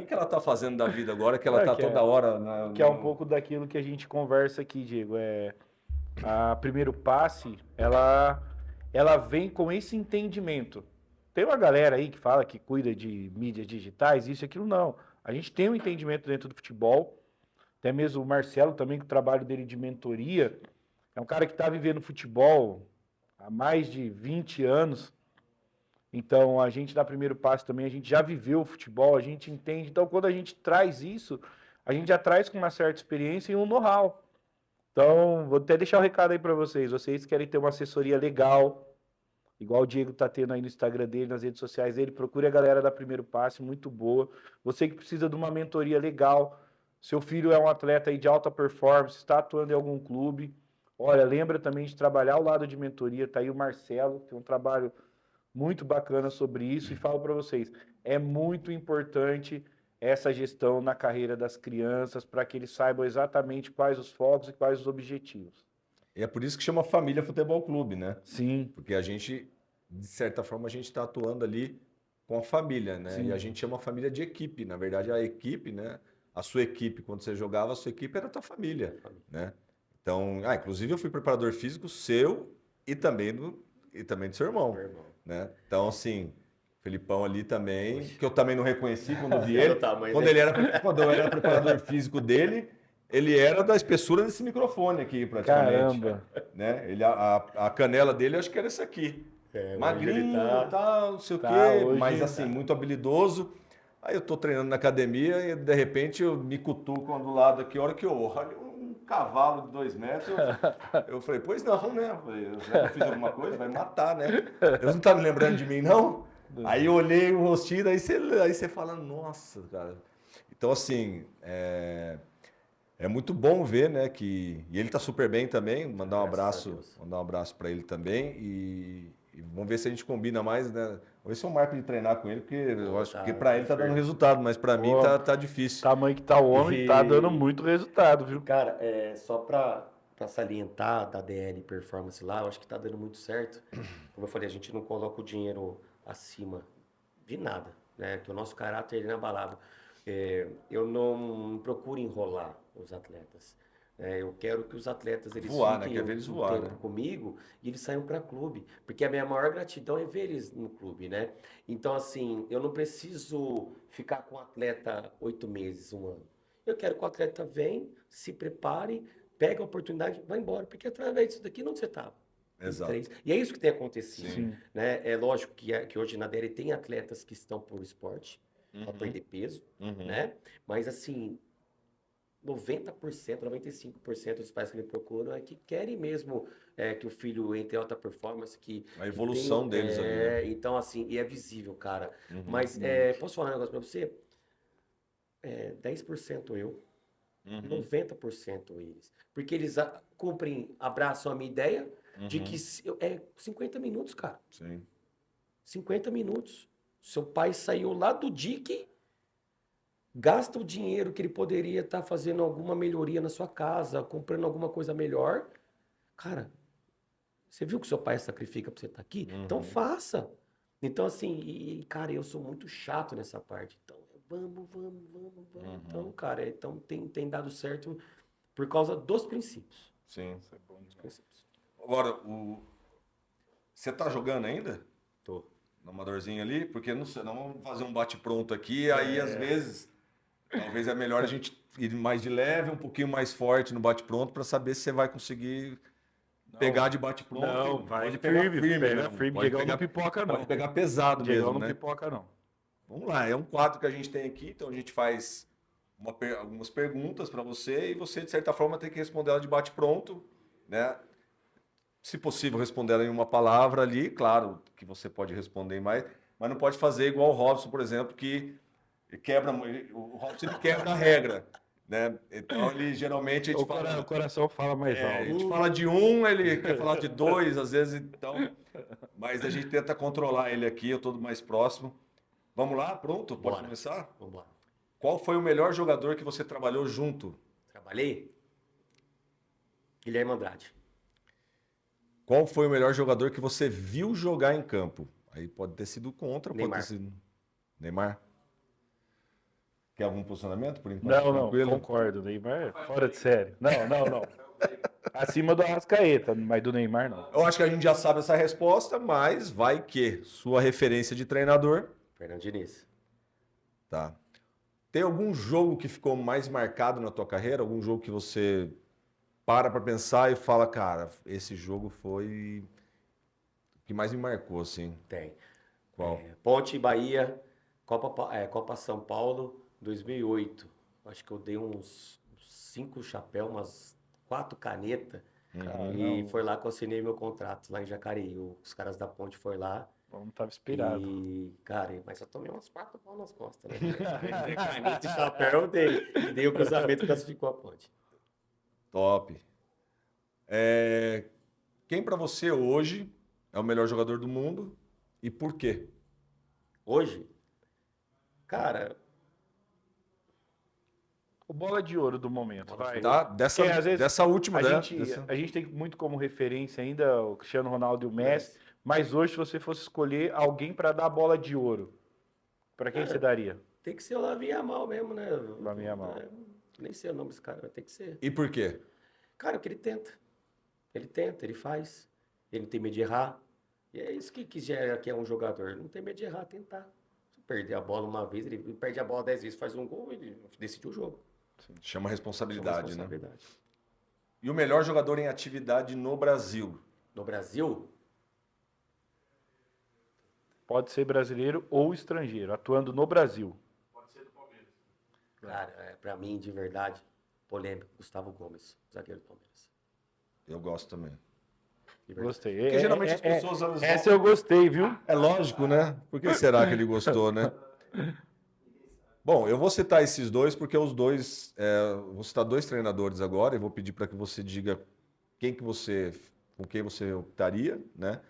o que ela tá fazendo da vida agora que ela tá toda hora... Que é um pouco daquilo que a gente conversa aqui, Diego. A Primeiro Passe, ela vem com esse entendimento. Tem uma galera aí que fala que cuida de mídias digitais, isso e aquilo, não. A gente tem um entendimento dentro do futebol, até mesmo o Marcelo também, com o trabalho dele de mentoria, é um cara que está vivendo futebol há mais de 20 anos, então a gente da Primeiro Passe também, a gente já viveu o futebol, a gente entende, então quando a gente traz isso, a gente já traz com uma certa experiência e um know-how. Então, vou até deixar o recado aí para vocês. Vocês querem ter uma assessoria legal, igual o Diego tá tendo aí no Instagram dele, nas redes sociais dele, procure a galera da Primeiro Passe, muito boa. Você que precisa de uma mentoria legal, seu filho é um atleta aí de alta performance, está atuando em algum clube, olha, lembra também de trabalhar ao lado de mentoria, tá aí o Marcelo, tem um trabalho muito bacana sobre isso, e falo para vocês, é muito importante essa gestão na carreira das crianças para que eles saibam exatamente quais os focos e quais os objetivos. E é por isso que chama Família Futebol Clube, né? Sim. Porque a gente, de certa forma, a gente está atuando ali com a família, né? Sim. E a gente chama família de equipe. Na verdade, a equipe, né? A sua equipe, quando você jogava, a sua equipe era a tua família, né? Então, inclusive eu fui preparador físico seu e também do seu irmão, né? Então, assim, Felipão ali também, que eu também não reconheci quando vi ele. Quando eu era preparador físico dele, ele era da espessura desse microfone aqui, praticamente. Caramba. Né? A canela dele, eu acho que era essa aqui. Magrinho, tal, não sei o quê, hoje mas assim, muito habilidoso. Aí eu tô treinando na academia e de repente eu me cutuco do lado aqui, a hora que eu olho um cavalo de 2 metros, eu falei, pois não, né? Eu falei, eu fiz alguma coisa, vai matar, né? Eles não tá me lembrando de mim, não? Aí eu olhei o rostinho, aí você fala, nossa, cara. Então, assim, é muito bom ver, né, que... E ele tá super bem também, mandar um abraço para ele também e vamos ver se a gente combina mais, né? Vamos ver se eu marco de treinar com ele, porque eu acho que para ele tá dando resultado, mas para mim tá difícil. O tamanho que tá o homem, tá dando muito resultado, viu? Cara, só para salientar da DL Performance lá, eu acho que tá dando muito certo. Como eu falei, a gente não coloca o dinheiro acima de nada, né? Que o nosso caráter ele é inabalável. Eu não procuro enrolar os atletas. Eu quero que os atletas eles Voar, né? fiquem Quer ver eles um voar, tempo né? comigo e eles saiam para clube, porque a minha maior gratidão é ver eles no clube, né? Então, assim, eu não preciso ficar com o atleta 8 meses, um ano. Eu quero que o atleta venha, se prepare, pegue a oportunidade, vá embora, porque através disso daqui não você estava. Exato. E é isso que tem acontecido, Sim. Sim. né? É lógico que hoje na DL tem atletas que estão por esporte, para Uhum. perder peso, Uhum. né? Mas assim, 90%, 95% dos pais que me procuram é que querem mesmo que o filho entre em alta performance, A que evolução deles ali, né? então assim, e é visível, cara. Uhum. Mas Muito. posso falar um negócio pra você? 10% eu, Uhum. 90% eles. Porque eles cumprem, abraçam a minha ideia de Uhum. que 50 minutos, cara. Sim. 50 minutos. Seu pai saiu lá do dique, gasta o dinheiro que ele poderia estar fazendo alguma melhoria na sua casa, comprando alguma coisa melhor. Cara, você viu que seu pai sacrifica pra você estar aqui? Então Uhum. faça. Então, assim, cara, eu sou muito chato nessa parte. Então, vamos. Uhum. Então, cara, então tem dado certo por causa dos princípios. Sim. Isso é bom Dos demais. princípios. Agora, você tá jogando ainda? Tô. No amadorzinho ali? Porque não sei, não vamos fazer um bate-pronto aqui, aí às vezes, talvez é melhor a gente ir mais de leve, um pouquinho mais forte no bate-pronto para saber se você vai conseguir pegar de bate-pronto. Não, E vai pode pegar firme, firme pega mesmo. firme. Diegão não pipoca, Pode não. pegar pesado Diegão mesmo, não né? pipoca, não. Vamos lá, é um quadro que a gente tem aqui, então a gente faz algumas perguntas para você e você, de certa forma, tem que responder ela de bate-pronto, né? Se possível, responder ela em uma palavra ali, claro que você pode responder em mais, mas não pode fazer igual o Robson, por exemplo, que quebra, o Robson ele quebra a regra, né? Então ele geralmente a gente O fala, coração fala mais a gente alto. fala de um, ele quer falar de dois, às vezes, então, mas a gente tenta controlar ele aqui, eu estou mais próximo. Vamos lá, pronto? Pode Bora. começar? Vamos lá. Qual foi o melhor jogador que você trabalhou junto? Trabalhei? Guilherme Andrade. Qual foi o melhor jogador que você viu jogar em campo? Aí pode ter sido contra, pode ter Neymar. sido Neymar. Quer algum posicionamento por enquanto? Não, Tranquilo? concordo. Neymar é fora de série. Não. Acima do Arrascaeta, mas do Neymar não. Eu acho que a gente já sabe essa resposta, mas vai que sua referência de treinador, Fernando Diniz. tá? Tem algum jogo que ficou mais marcado na tua carreira? Algum jogo que você para pensar e fala, cara, esse jogo foi o que mais me marcou, assim. Tem. Qual? Ponte Bahia, Copa São Paulo, 2008. Acho que eu dei uns 5 chapéus, umas 4 canetas. E Caramba, foi lá que eu assinei meu contrato, lá em Jacareí. Os caras da Ponte foi lá. não tava inspirado. E, cara, mas eu tomei umas 4 pau nas costas, né? Caneta e chapéu eu dei. E dei o cruzamento que classificou a Ponte. Top. É, quem pra você hoje é o melhor jogador do mundo e por quê? Hoje, cara, O bola de ouro do momento, Bola de vai. ouro. Tá? Porque às vezes Dessa última, a né? gente, a gente tem muito como referência ainda o Cristiano Ronaldo e o Messi, mas hoje se você fosse escolher alguém para dar a bola de ouro, para quem você daria? tem que ser o Lamine Yamal mesmo, né? Lamine Yamal. Nem sei o nome desse cara, mas tem que ser. E por quê? Cara, porque ele tenta. Ele tenta, ele faz. Ele não tem medo de errar. E é isso que gera que é um jogador. Ele não tem medo de errar, tentar. Se perder a bola uma vez, ele perde a bola 10 vezes, faz um gol, ele decide o jogo. Chama Isso é uma responsabilidade, né? responsabilidade. E o melhor jogador em atividade no Brasil? No Brasil, Pode ser brasileiro ou estrangeiro, atuando no Brasil. cara, pra mim, de verdade, polêmico, Gustavo Gomes, zagueiro do Palmeiras. Eu gosto também. De verdade. Gostei. Porque geralmente as pessoas... elas vão- Essa eu gostei, viu? É lógico, né? Por que será que ele gostou, né? Bom, eu vou citar esses dois porque os dois... vou citar dois treinadores agora e vou pedir para que você diga com quem você optaria, né?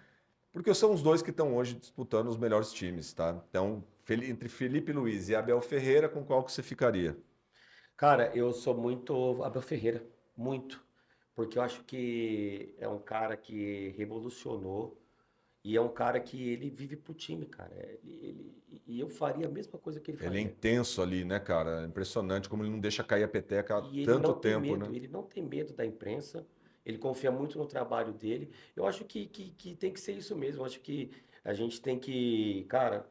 Porque são os dois que estão hoje disputando os melhores times, tá? Então, entre Felipe Luiz e Abel Ferreira, com qual que você ficaria? Cara, eu sou muito Abel Ferreira, muito. Porque eu acho que é um cara que revolucionou E é um cara que ele vive pro time, cara. E eu faria a mesma coisa que ele Ele é fazia. intenso ali, né, cara? É impressionante como ele não deixa cair a peteca há E ele tanto não tem tempo, medo, né? ele não tem medo da imprensa, ele confia muito no trabalho dele. Eu acho que tem que ser isso mesmo. Eu acho que a gente tem que, cara,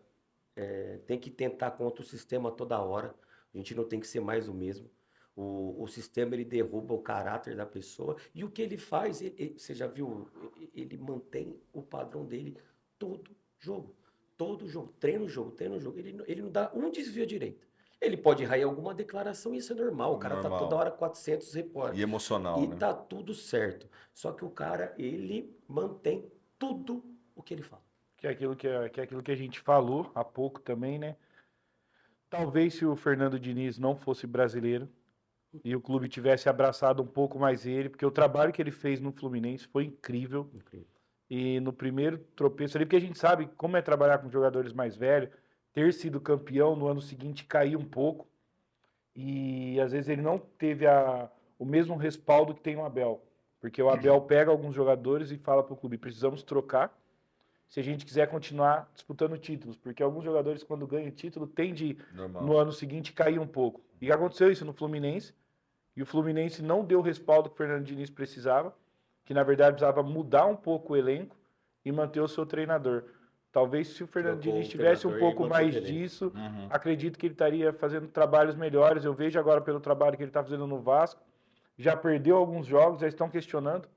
tem que tentar contra o sistema toda hora. A gente não tem que ser mais o mesmo. O sistema ele derruba o caráter da pessoa e o que ele faz, você já viu, ele mantém o padrão dele todo jogo. Todo jogo, treina o jogo, treina o jogo. Ele não dá um desvio à direita. Ele pode errar em alguma declaração, isso é normal. O cara tá toda Normal. hora 400 E repórteres. emocional, E né? tá tudo certo. Só que o cara, ele mantém tudo o que ele fala. Que é aquilo que a gente falou há pouco também, né? Talvez se o Fernando Diniz não fosse brasileiro e o clube tivesse abraçado um pouco mais ele, porque o trabalho que ele fez no Fluminense foi incrível. Incrível. E no primeiro tropeço ali, porque a gente sabe como é trabalhar com jogadores mais velhos, ter sido campeão no ano seguinte cair um pouco. E às vezes ele não teve o mesmo respaldo que tem o Abel. Porque o Abel pega alguns jogadores e fala para o clube: precisamos trocar se a gente quiser continuar disputando títulos. Porque alguns jogadores, quando ganham título, tendem Normal. no ano seguinte cair um pouco. E aconteceu isso no Fluminense. E o Fluminense não deu o respaldo que o Fernando Diniz precisava, que na verdade precisava mudar um pouco o elenco e manter o seu treinador. Talvez se o Fernando Trocou Diniz o tivesse um treinador e pouco manteve mais o elenco. disso, Uhum. acredito que ele estaria fazendo trabalhos melhores. Eu vejo agora pelo trabalho que ele está fazendo no Vasco, já perdeu alguns jogos, já estão questionando.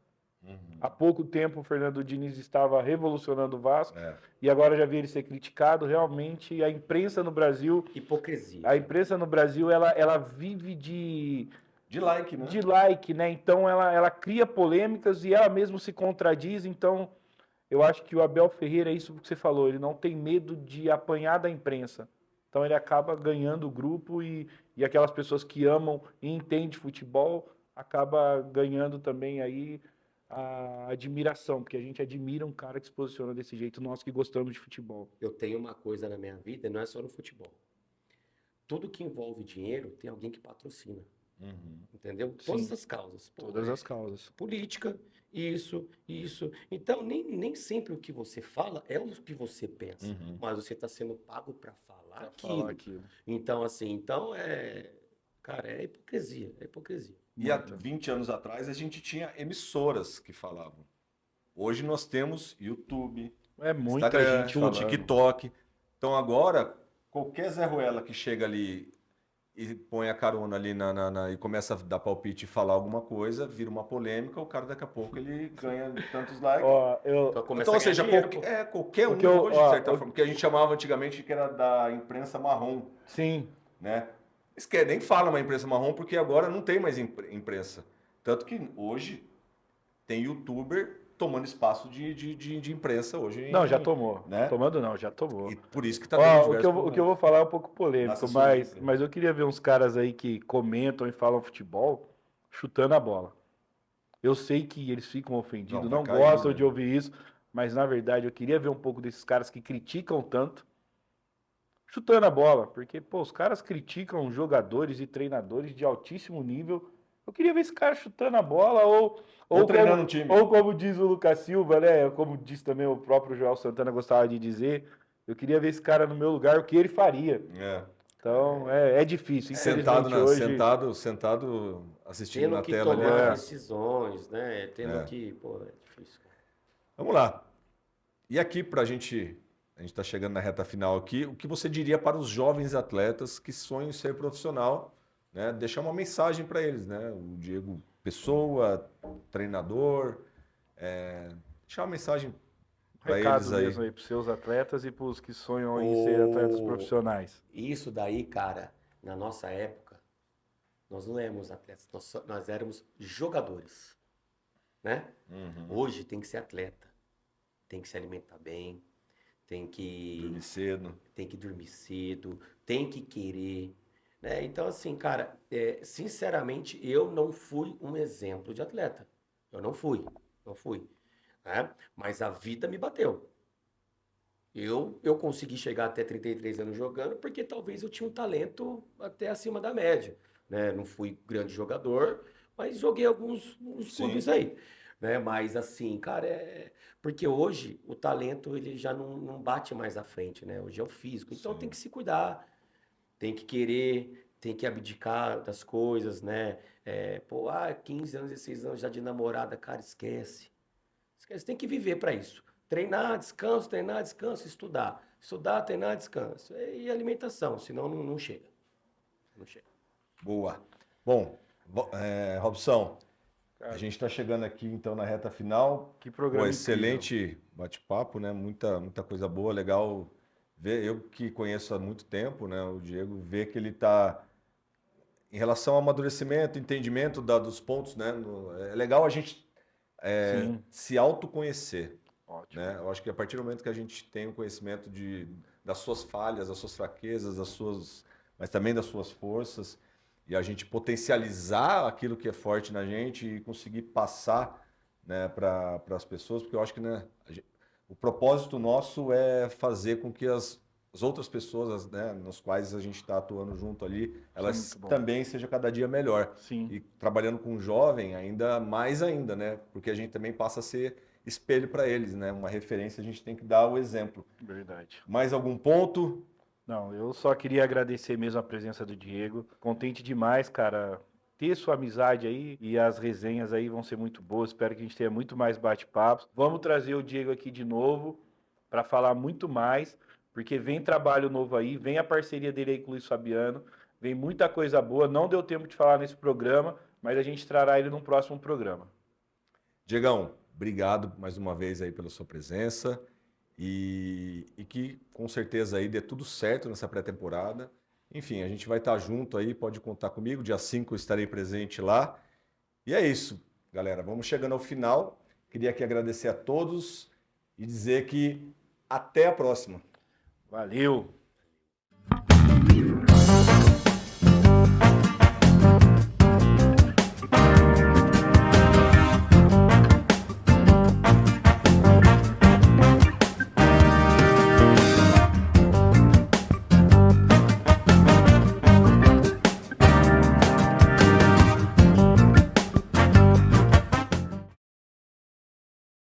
Há pouco tempo o Fernando Diniz estava revolucionando o Vasco É. e agora já vi ele ser criticado. Realmente a imprensa no Brasil, Hipocrisia. ela vive De like, né? de like, né? Então ela cria polêmicas e ela mesmo se contradiz. Então eu acho que o Abel Ferreira é isso que você falou, ele não tem medo de apanhar da imprensa. Então ele acaba ganhando o grupo e aquelas pessoas que amam e entendem futebol acaba ganhando também aí a admiração, porque a gente admira um cara que se posiciona desse jeito, nós que gostamos de futebol. Eu tenho uma coisa na minha vida, não é só no futebol. Tudo que envolve dinheiro tem alguém que patrocina. Uhum. Entendeu? Sim. Todas as causas. Pô, Todas as causas. política, isso, isso. Então, nem sempre o que você fala é o que você pensa. Uhum. Mas você está sendo pago para falar Pra aquilo. falar aquilo. Então, assim, cara, é hipocrisia, é hipocrisia. E há 20 anos atrás a gente tinha emissoras que falavam. Hoje nós temos YouTube, É muita Instagram, gente falando. TikTok. Então agora, qualquer Zé Ruela que chega ali e põe a carona ali e começa a dar palpite e falar alguma coisa, vira uma polêmica, o cara daqui a pouco ele ganha tantos likes. Ó, Então, começa Então, a ou seja, ganhar dinheiro, pô. qualquer Porque um hoje, de certa ó, forma, que a gente chamava antigamente que era da imprensa marrom, sim, né? Nem fala uma imprensa marrom porque agora não tem mais imprensa. Tanto que hoje tem youtuber tomando espaço de imprensa hoje. não, já tomou. Né? Tomando não, já tomou. E por isso que tá tendo Ó, diversos o que eu vou falar é um pouco Na polêmico, assessoria, né? mas eu queria ver uns caras aí que comentam e falam futebol chutando a bola. Eu sei que eles ficam ofendidos, Não, não vai cair, gostam né? de ouvir isso, mas na verdade eu queria ver um pouco desses caras que criticam tanto chutando a bola, porque pô, os caras criticam jogadores e treinadores de altíssimo nível. Eu queria ver esse cara chutando a bola Ou treinando um time. ou como diz o Lucas Silva, né? Como diz também o próprio Joel Santana gostava de dizer, eu queria ver esse cara no meu lugar, o que ele faria. É. Então é difícil, infelizmente hoje. Sentado assistindo Tendo na que tela ali. tomar É. decisões, né? Tendo É. que, pô, é difícil, cara. Vamos lá. E aqui a gente está chegando na reta final aqui, o que você diria para os jovens atletas que sonham em ser profissional, né? Deixar uma mensagem para eles, né? O Diego Pessoa, treinador, deixar uma mensagem para Recado eles aí. mesmo aí para os seus atletas e para os que sonham em ser atletas profissionais. Isso daí, cara, na nossa época, nós não éramos atletas, nós éramos jogadores, né? Uhum. Hoje tem que ser atleta, tem que se alimentar bem, tem que Dormir cedo. tem que querer, né? Então, assim, cara, sinceramente, eu não fui um exemplo de atleta. Eu não fui, né? Mas a vida me bateu. Eu consegui chegar até 33 anos jogando porque talvez eu tinha um talento até acima da média, né? Não fui grande jogador, mas joguei uns Sim. clubes aí. né? Mas assim, cara, porque hoje o talento ele já não bate mais à frente, né? Hoje é o físico. Então Sim. tem que se cuidar, tem que querer, tem que abdicar das coisas, né? 15 anos, 16 anos já de namorada, cara, esquece. Esquece, tem que viver para isso. Treinar, descanso, estudar. Estudar, treinar, descanso. E alimentação, senão não chega. Não chega. Boa. Bom, Robson, a Cara, gente está chegando aqui então na reta final. que Pô, programa excelente bate-papo, né? Muita coisa boa, legal ver. Eu que conheço há muito tempo, né? O Diego, ver que ele está em relação ao amadurecimento, entendimento dos pontos, né? É legal a gente Sim, se autoconhecer, ótimo. né? Eu acho que a partir do momento que a gente tem o conhecimento das suas falhas, das suas fraquezas, mas também das suas forças, e a gente potencializar aquilo que é forte na gente e conseguir passar, né, para as pessoas, porque eu acho que, né, o propósito nosso é fazer com que as outras pessoas, né, nas quais a gente está atuando junto ali, elas muito bom. também sejam cada dia melhor. Sim, E trabalhando com um jovem, ainda mais ainda, né? Porque a gente também passa a ser espelho para eles, né? Uma referência, a gente tem que dar o exemplo. verdade. Mais algum ponto? Não, eu só queria agradecer mesmo a presença do Diego. Contente demais, cara. Ter sua amizade aí e as resenhas aí vão ser muito boas. Espero que a gente tenha muito mais bate-papos. Vamos trazer o Diego aqui de novo para falar muito mais, porque vem trabalho novo aí, vem a parceria dele aí com o Luiz Fabiano, vem muita coisa boa. Não deu tempo de falar nesse programa, mas a gente trará ele num próximo programa. Diegão, obrigado mais uma vez aí pela sua presença e que com certeza aí dê tudo certo nessa pré-temporada. Enfim, a gente vai estar junto aí, pode contar comigo. Dia 5 eu estarei presente lá. E é isso, galera. Vamos chegando ao final. Queria aqui agradecer a todos e dizer que até a próxima. Valeu!